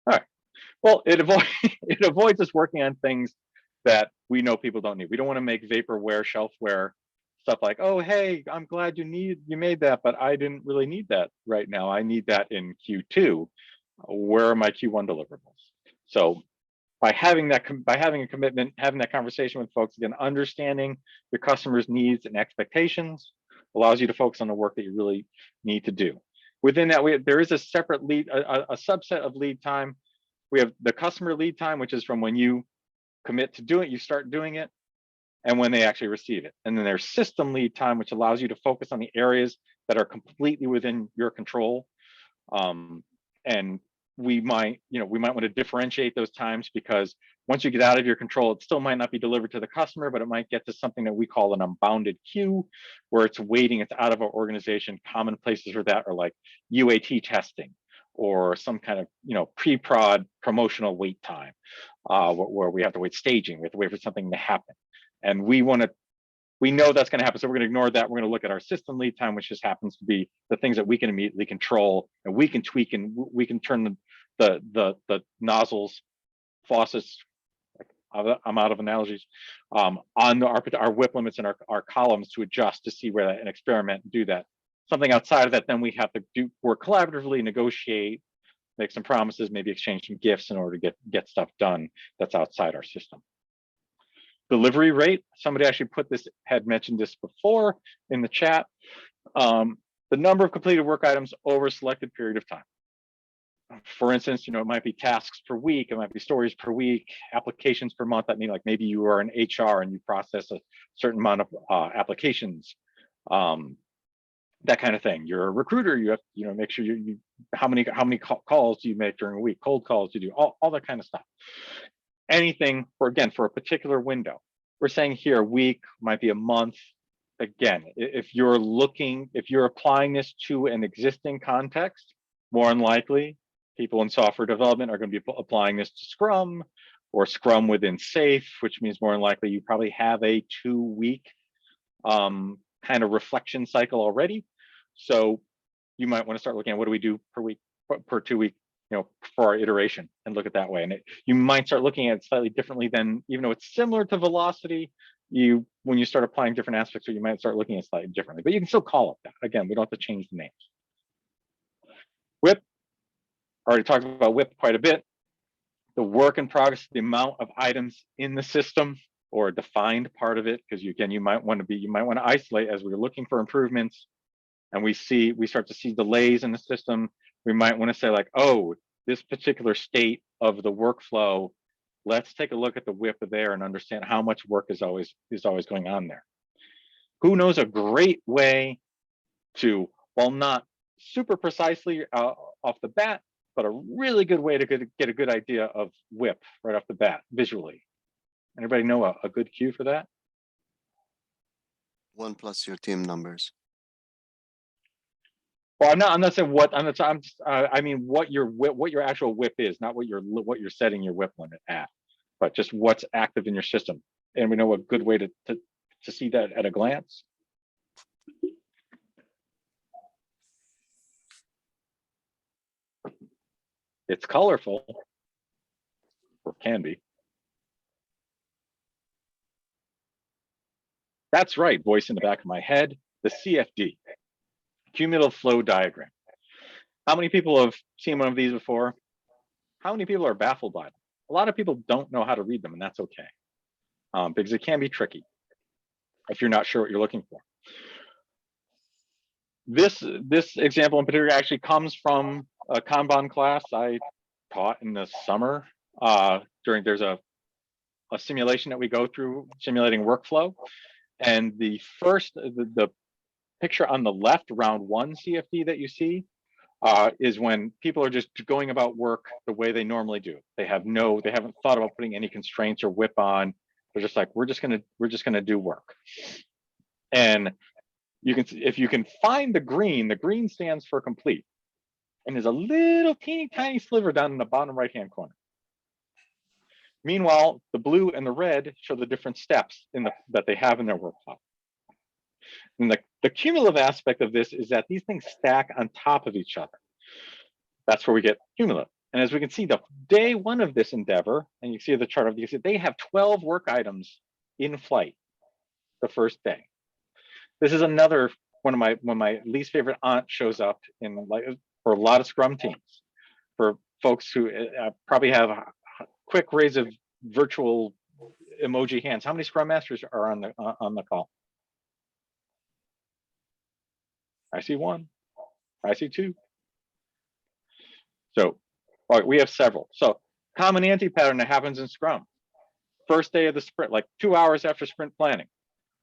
All right. Well, it avoids us working on things that we know people don't need. We don't want to make vaporware, shelfware, Stuff like, oh, hey, I'm glad you made that, but I didn't really need that right now. I need that in Q2. Where are my Q1 deliverables? So by having a commitment, having that conversation with folks, again, understanding your customers' needs and expectations allows you to focus on the work that you really need to do. Within that, there is a separate lead, a subset of lead time. We have the customer lead time, which is from when you commit to do it, you start doing it, and when they actually receive it. And then there's system lead time, which allows you to focus on the areas that are completely within your control. And we might want to differentiate those times, because once you get out of your control, it still might not be delivered to the customer, but it might get to something that we call an unbounded queue, where it's waiting, it's out of our organization. Common places for that are like UAT testing, or some kind of pre-prod promotional wait time, where we have to wait staging, we have to wait for something to happen. And we know that's going to happen, so we're going to ignore that. We're going to look at our system lead time, which just happens to be the things that we can immediately control, and we can tweak, and we can turn the nozzles, faucets, I'm out of analogies, on our WIP limits and our columns to adjust to see where that, and experiment and do that. Something outside of that, then we have to work collaboratively, negotiate, make some promises, maybe exchange some gifts in order to get stuff done that's outside our system. Delivery rate, somebody actually had mentioned this before in the chat. The number of completed work items over a selected period of time. For instance, it might be tasks per week, it might be stories per week, applications per month. That means like maybe you are in HR and you process a certain amount of applications, that kind of thing. You're a recruiter, you have to make sure you how many calls do you make during a week, cold calls do you do, all that kind of stuff. Anything for a particular window. We're saying here a week, might be a month. Again, if you're applying this to an existing context, more than likely people in software development are going to be applying this to Scrum, or Scrum within SAFe, which means more than likely you probably have a 2-week kind of reflection cycle already. So you might want to start looking at what do we do per week, per 2 week, for our iteration, and look at that way. And you might start looking at it slightly differently than, even though it's similar to velocity, when you start applying different aspects, or you might start looking at it slightly differently, but you can still call it that. Again, we don't have to change the names. WIP, already talked about WIP quite a bit. The work in progress, the amount of items in the system, or a defined part of it, because you might want to isolate as we're looking for improvements, and we start to see delays in the system. We might want to say like, oh, this particular state of the workflow, let's take a look at the WIP there and understand how much work is always going on there. Who knows a great way to, while not super precisely off the bat, but a really good way to get a good idea of WIP right off the bat visually? Anybody know a good cue for that? 1 plus your team numbers. Well, I'm not saying what. I mean what your actual WIP is, not what you're setting your WIP limit at, but just what's active in your system. And we know a good way to see that at a glance. It's colorful, or can be. That's right, voice in the back of my head, the CFD. Cumulative flow diagram. How many people have seen one of these before? How many people are baffled by them? A lot of people don't know how to read them, and that's okay, because it can be tricky if you're not sure what you're looking for. This example in particular actually comes from a Kanban class I taught in the summer. There's a simulation that we go through, simulating workflow, and the picture on the left, round 1 CFD that you see, is when people are just going about work the way they normally do. They haven't thought about putting any constraints or WIP on. They're just like, we're just gonna do work. And if you can find the green stands for complete. And there's a little teeny tiny sliver down in the bottom right-hand corner. Meanwhile, the blue and the red show the different steps that they have in their workflow. And the cumulative aspect of this is that these things stack on top of each other. That's where we get cumulative. And as we can see, the day 1 of this endeavor, and you see the chart, you see they have 12 work items in flight the first day. This is another one of when my least favorite aunt shows up in like for a lot of Scrum teams, for folks who probably have quick raise of virtual emoji hands. How many Scrum Masters are on the call? I see one. I see two. So, all right, we have several. So, common anti-pattern that happens in Scrum. First day of the sprint, like 2 hours after sprint planning,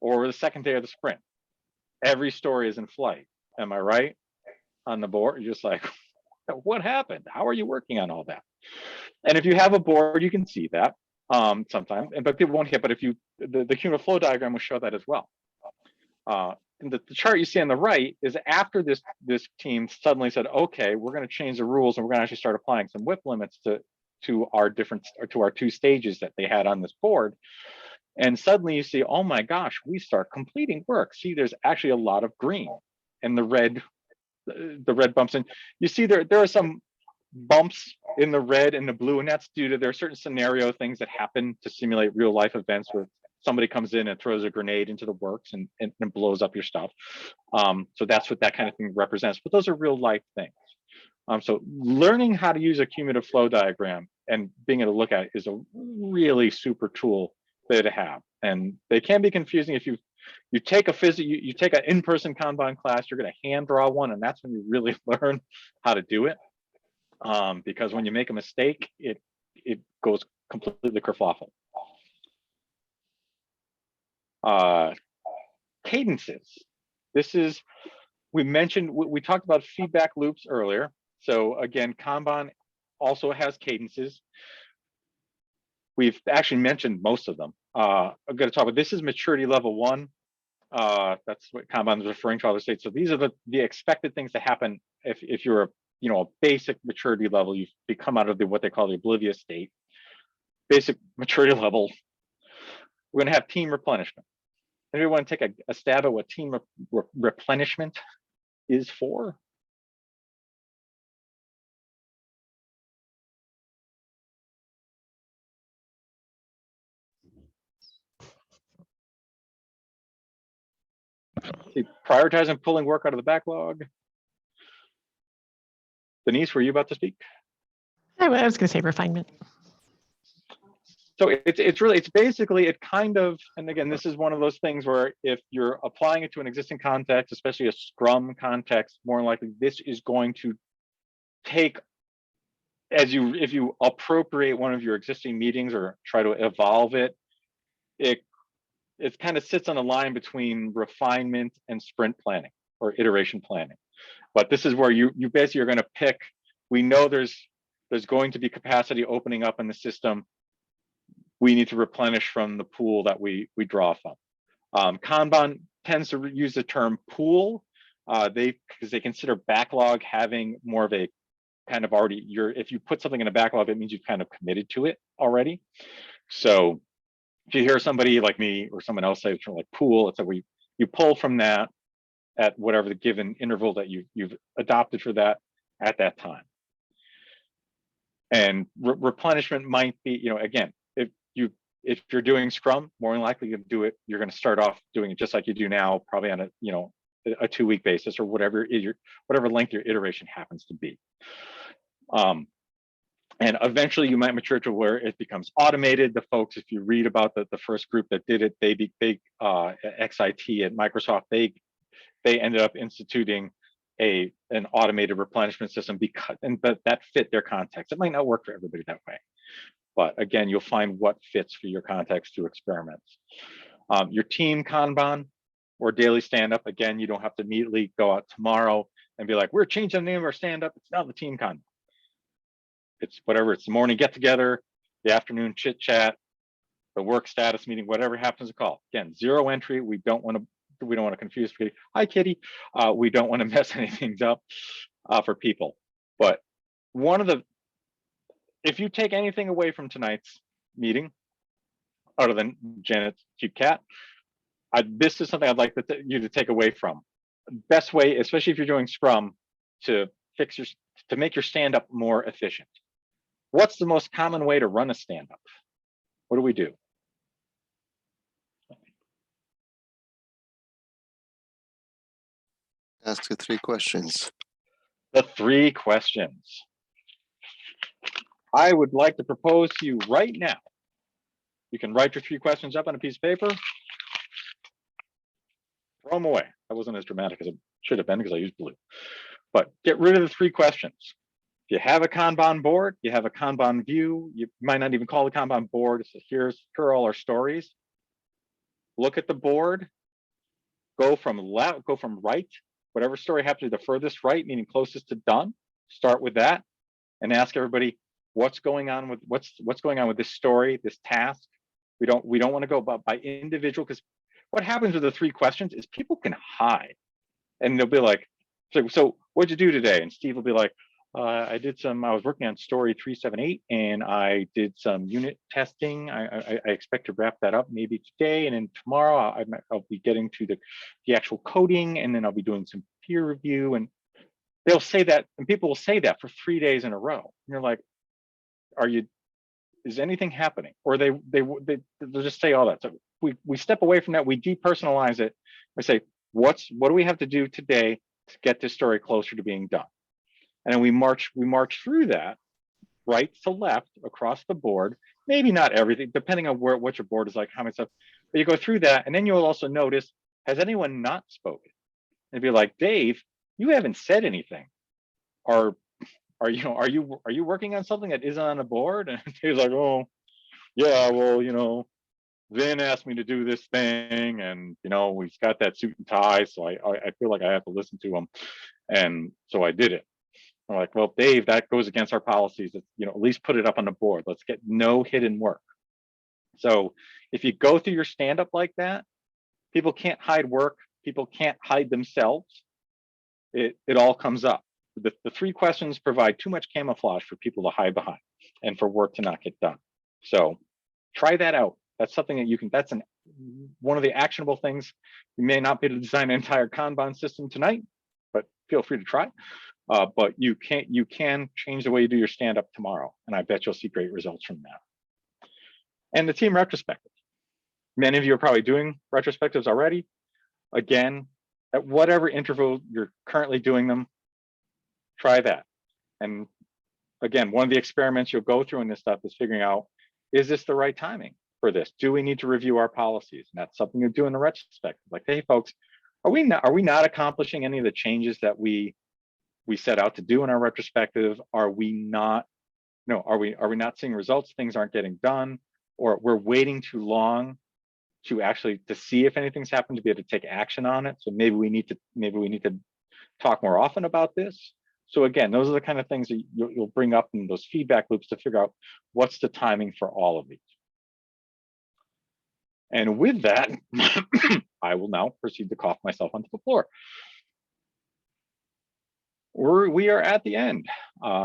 or the second day of the sprint. Every story is in flight. Am I right? On the board, you're just like, what happened? How are you working on all that? And if you have a board, you can see that sometimes, but people won't hit. But if you, the cumulative flow diagram will show that as well. And the chart you see on the right is after this team suddenly said, okay, we're going to change the rules and we're going to actually start applying some WIP limits to our two stages that they had on this board. And suddenly you see, oh my gosh, we start completing work. See, there's actually a lot of green, and the red bumps. And you see there are some bumps in the red and the blue, and that's due to there are certain scenario things that happen to simulate real life events where somebody comes in and throws a grenade into the works and blows up your stuff. So that's what that kind of thing represents. But those are real life things. So learning how to use a cumulative flow diagram and being able to look at it is a really super tool there to have. And they can be confusing if you take you take an in-person Kanban class, you're going to hand draw one, and that's when you really learn how to do it. Because when you make a mistake, it goes completely kerfuffle. Cadences. This is, we talked about feedback loops earlier. So again, Kanban also has cadences. We've actually mentioned most of them. I'm going to talk about, this is maturity level 1. That's what Kanban is referring to, other states. So these are the expected things to happen if you're a basic maturity level. You've become out of what they call the oblivious state. Basic maturity level. We're going to have team replenishment. Anybody want to take a stab at what team replenishment is for? Prioritizing pulling work out of the backlog. Denise, were you about to speak? I was going to say refinement. So it's basically, it kind of, and again, this is one of those things where if you're applying it to an existing context, especially a Scrum context, more likely this is going to take, if you appropriate one of your existing meetings or try to evolve it, it kind of sits on a line between refinement and sprint planning or iteration planning. But this is where you basically are going to pick, we know there's going to be capacity opening up in the system. We need to replenish from the pool that we draw from. Kanban tends to use the term pool, because they consider backlog having more of a kind of already, if you put something in a backlog, it means you've kind of committed to it already. So if you hear somebody like me or someone else say like pool, it's like you pull from that at whatever the given interval that you've adopted for that at that time. And replenishment might be, again, if you're doing Scrum, more than likely you do it, you're going to start off doing it just like you do now, probably on a 2-week basis or whatever length your iteration happens to be. And eventually you might mature to where it becomes automated. The folks, if you read about the first group that did it, XIT at Microsoft, they ended up instituting an automated replenishment system but that fit their context. It might not work for everybody that way. But again, you'll find what fits for your context to experiments. Your team Kanban or daily stand-up, again, you don't have to immediately go out tomorrow and be like, we're changing the name of our stand-up. It's now the team Kanban. It's whatever, it's the morning get together, the afternoon chit chat, the work status meeting, whatever happens to call. Again, 0 entry. We don't want to confuse people. Hi, Kitty. We don't want to mess anything up for people. But if you take anything away from tonight's meeting, other than Janet's cute cat, this is something I'd like you to take away from. Best way, especially if you're doing Scrum, to make your stand-up more efficient. What's the most common way to run a stand-up? What do we do? Ask the 3 questions. The 3 questions. I would like to propose to you right now. You can write your 3 questions up on a piece of paper. Throw them away. That wasn't as dramatic as it should have been because I used blue. But get rid of the 3 questions. If you have a Kanban board, you have a Kanban view, you might not even call the Kanban board. So here are all our stories. Look at the board. Go from left, go from right. Whatever story happens to be the furthest right, meaning closest to done. Start with that, and ask everybody what's going on with what's going on with this story, this task. We don't want to go by individual, because what happens with the 3 questions is people can hide, and they'll be like, so what'd you do today? And Steve will be like, I was working on story 378, and I did some unit testing. I expect to wrap that up maybe today, and then tomorrow I'll be getting to the actual coding, and then I'll be doing some peer review. And they'll say that, and people will say that for 3 days in a row. And you're like, is anything happening? Or they'll just say all that. So we step away from that. We depersonalize it. We say, what do we have to do today to get this story closer to being done? And then we march through that, right to left across the board. Maybe not everything, depending on what your board is like, how many stuff. But you go through that, and then you'll also notice, has anyone not spoken? And be like, Dave, you haven't said anything. Are you working on something that isn't on the board? And he's like, oh, yeah, well, Vin asked me to do this thing, and he's got that suit and tie, so I feel like I have to listen to him, and so I did it. I'm like, well, Dave, that goes against our policies. At least put it up on the board. Let's get no hidden work. So if you go through your stand-up like that, people can't hide work. People can't hide themselves. It all comes up. The 3 questions provide too much camouflage for people to hide behind and for work to not get done. So try that out. That's something that you can, that's one of the actionable things. You may not be able to design an entire Kanban system tonight, but feel free to try. But you can change the way you do your stand-up tomorrow, and I bet you'll see great results from that. And the team retrospective. Many of you are probably doing retrospectives already. Again, at whatever interval you're currently doing them, try that. And again, one of the experiments you'll go through in this stuff is figuring out, is this the right timing for this? Do we need to review our policies? And that's something you do in the retrospective. Like, hey, folks, are we not accomplishing any of the changes that we set out to do in our retrospective? Are we not seeing results? Things aren't getting done, or we're waiting too long to see if anything's happened to be able to take action on it. So maybe we need to talk more often about this. So again, those are the kind of things that you'll bring up in those feedback loops to figure out what's the timing for all of these. And with that, I will now proceed to cough myself onto the floor. We are at the end.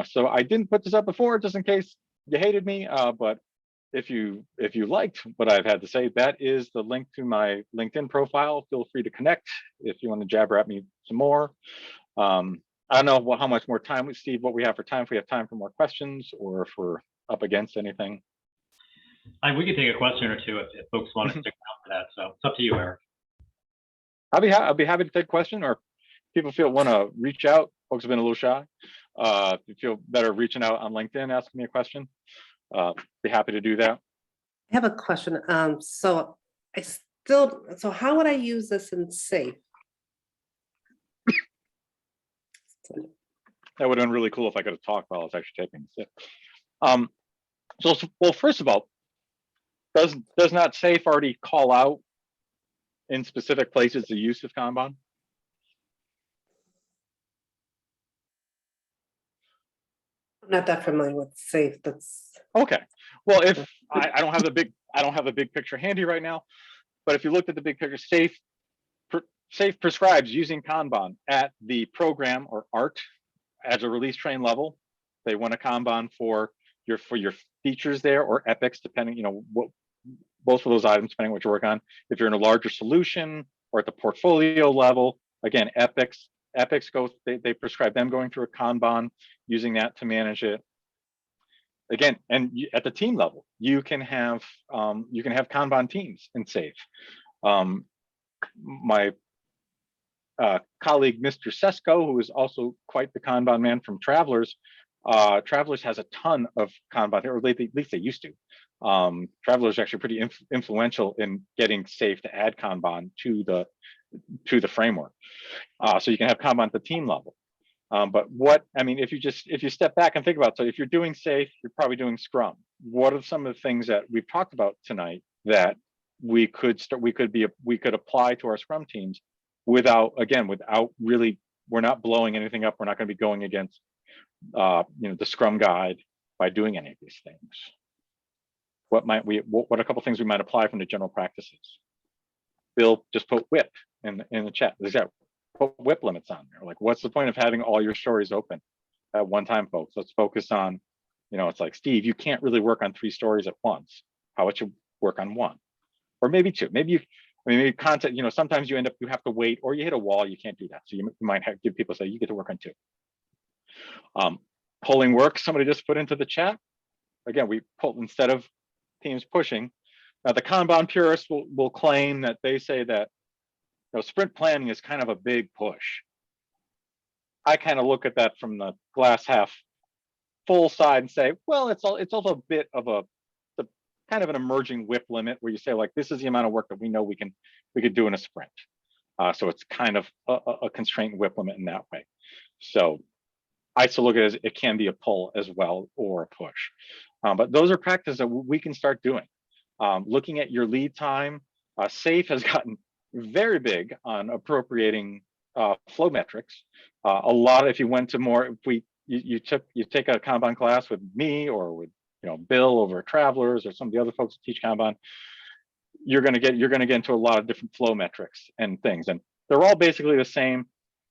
So I didn't put this up before just in case you hated me, but if you liked what I've had to say, that is the link to my LinkedIn profile. Feel free to connect if you want to jabber at me some more. I don't know how much more time, Steve, what we have for time, if we have time for more questions or if we're up against anything. We could take a question or two if folks want to stick around for that. So it's up to you, Eric. I'll be happy to take a question, or people want to reach out. Folks have been a little shy. If you feel better reaching out on LinkedIn, asking me a question, be happy to do that. I have a question. So how would I use this in SAFE? That would have been really cool if I could have talked while I was actually taking this. Well, first of all, does not SAFE already call out in specific places the use of Kanban? I'm not that familiar with SAFE. That's okay. Well, if I don't have the big picture handy right now, but if you looked at the big picture, SAFE prescribes using Kanban at the program or art as a release train level. They want a Kanban for your features there, or epics, depending, both of those items, depending on what you're working on. If you're in a larger solution or at the portfolio level, again, epics they prescribe them going through a Kanban, using that to manage it. Again, and at the team level, you can have Kanban teams in SAFE. colleague, Mr. Sesko, who is also quite the Kanban man from Travelers. Travelers has a ton of Kanban, or at least they used to. Travelers are actually pretty influential in getting SAFe to add Kanban to the framework. So you can have Kanban at the team level. But if you step back and think about, so if you're doing SAFe, you're probably doing Scrum. What are some of the things that we've talked about tonight that we could apply to our Scrum teams without really, we're not blowing anything up. We're not going to be going against the Scrum guide by doing any of these things. What are a couple things we might apply from the general practices? Bill just put WIP in the chat. Put WIP limits on there. Like, what's the point of having all your stories open at one time, folks? Let's focus on, it's like, Steve, you can't really work on 3 stories at once. How about you work on 1 or maybe 2? Maybe content, sometimes you have to wait, or you hit a wall, you can't do that. So you might give people, say, you get to work on 2. Polling work, somebody just put into the chat. Again, we pull instead of teams pushing. Now the Kanban purists will claim that they say that sprint planning is kind of a big push. I kind of look at that from the glass half full side and say, well, it's also a bit of a kind of an emerging WIP limit where you say, like, this is the amount of work that we know we could do in a sprint. So it's kind of a constraint WIP limit in that way. So I still look at it as it can be a pull as well, or a push. But those are practices that we can start doing. Looking at your lead time, SAFe has gotten very big on appropriating flow metrics. A lot, if you went to more, if you take a Kanban class with me or with Bill over at Travelers or some of the other folks who teach Kanban, you're gonna get into a lot of different flow metrics and things, and they're all basically the same.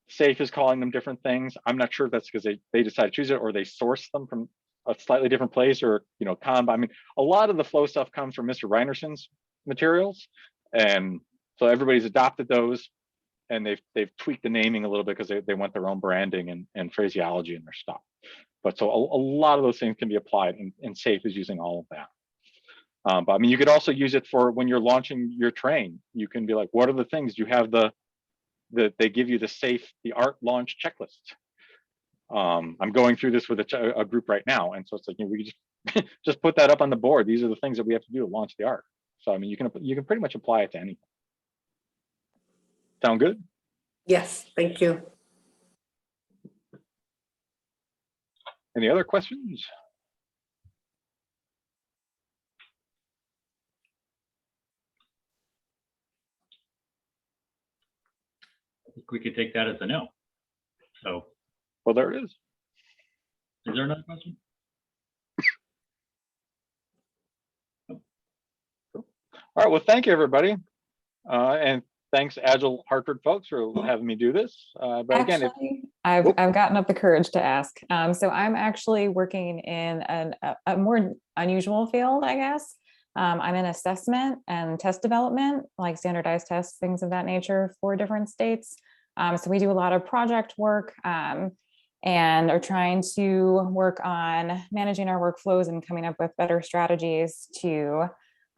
SAFe is calling them different things. I'm not sure if that's because they decide to choose it or they source them from a slightly different place, or Kanban. A lot of the flow stuff comes from Mr. Reinerson's materials, and so everybody's adopted those, and they've tweaked the naming a little bit because they want their own branding and phraseology in their stuff. But so a lot of those things can be applied, and SAFe is using all of that. But you could also use it for when you're launching your train. You can be like, what are the things you have they give you the SAFe, the ART launch checklist. I'm going through this with a group right now, and so it's like we just put that up on the board. These are the things that we have to do to launch the ART. So you can pretty much apply it to anything. Sound good? Yes, thank you. Any other questions? I think we could take that as a no. So, well, there it is. Is there another question? All right. Well, thank you, everybody, and thanks, Agile Hartford folks, for having me do this. But actually, again, I've gotten up the courage to ask. So I'm actually working in a more unusual field, I guess. I'm in assessment and test development, like standardized tests, things of that nature for different states. So we do a lot of project work and are trying to work on managing our workflows and coming up with better strategies to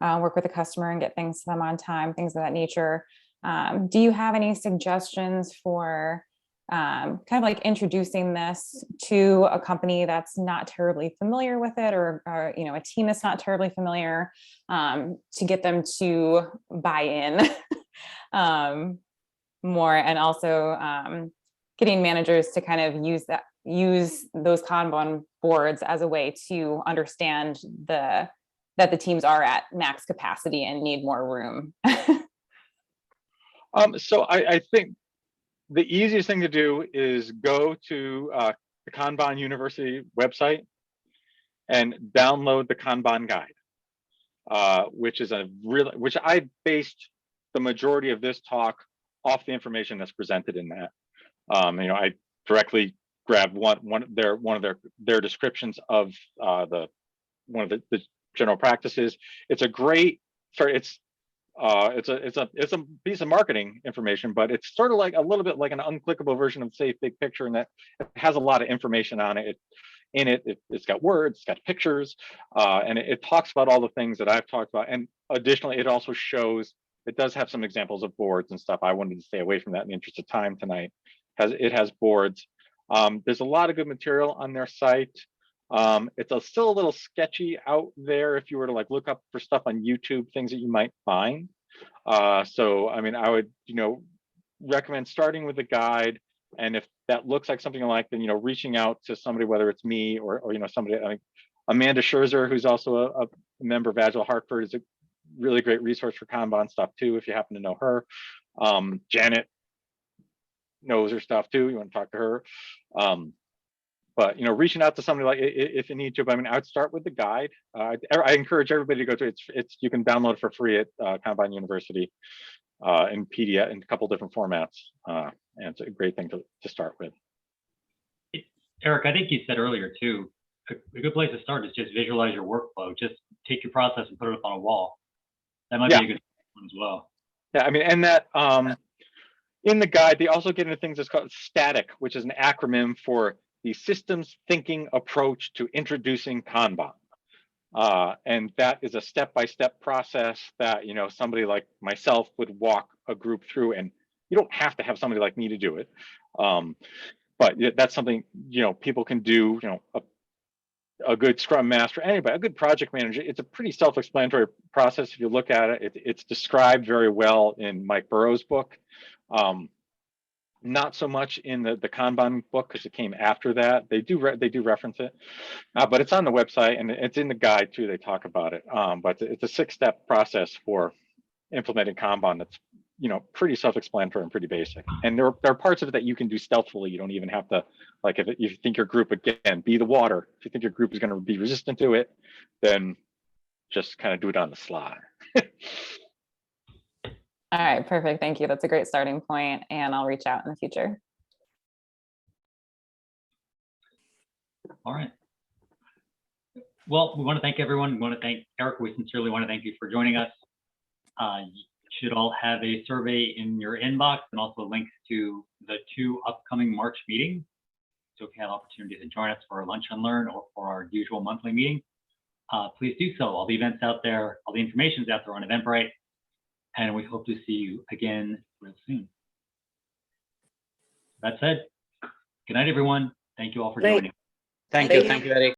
work with the customer and get things to them on time, things of that nature. Do you have any suggestions for kind of like introducing this to a company that's not terribly familiar with it, or a team that's not terribly familiar, to get them to buy in more, and also getting managers to kind of use those Kanban boards as a way to understand that the teams are at max capacity and need more room? So I think the easiest thing to do is go to the Kanban University website and download the Kanban guide, which which I based the majority of this talk off the information that's presented in that. I directly grabbed one of their descriptions of one of the general practices. It's a great start. It's a piece of marketing information, but it's sort of like a little bit like an unclickable version of SAFe Big Picture, in that it has a lot of information on it. It's got words, it's got pictures, and it talks about all the things that I've talked about. And additionally, it also shows it does have some examples of boards and stuff. I wanted to stay away from that in the interest of time tonight. It has boards. There's a lot of good material on their site. It's still a little sketchy out there if you were to like look up for stuff on YouTube, things that you might find. So I mean, I would, recommend starting with a guide, and if that looks like something like, then reaching out to somebody, whether it's me or somebody. I mean, Amanda Scherzer, who's also a member of Agile Hartford, is a really great resource for Kanban stuff too, if you happen to know her. Janet knows her stuff too. You want to talk to her. But reaching out to somebody like if you need to. But I mean, I would start with the guide. I encourage everybody to go to it. It's you can download it for free at Kanban University in PDF in a couple different formats, and it's a great thing to start with. Eric, I think you said earlier too, a good place to start is just visualize your workflow. Just take your process and put it up on a wall. That might be a good one as well. Yeah, I mean, and that in the guide, they also get into things that's called STATIC, which is an acronym for the Systems Thinking Approach to Introducing Kanban. And that is a step-by-step process that, somebody like myself would walk a group through, and you don't have to have somebody like me to do it. But that's something, people can do, a good Scrum Master, anybody, a good project manager. It's a pretty self-explanatory process. If you look at it, it's described very well in Mike Burrows' book. Not so much in the Kanban book because it came after that. They do reference it, but it's on the website and it's in the guide too. They talk about it. But it's a 6-step process for implementing Kanban that's pretty self-explanatory and pretty basic. And there are parts of it that you can do stealthily. You don't even have to, like, if you think your group, again, be the water. If you think your group is going to be resistant to it, then just kind of do it on the sly. All right, perfect. Thank you. That's a great starting point, and I'll reach out in the future. All right. Well, we want to thank everyone. We want to thank Eric. We sincerely want to thank you for joining us. You should all have a survey in your inbox and also links to the 2 upcoming March meetings. So if you have opportunity to join us for our Lunch and Learn or for our usual monthly meeting, please do so. All the events out there, all the information is out there on Eventbrite. And we hope to see you again real soon. That said, good night, everyone. Thank you all for joining. Thank you, Eddie.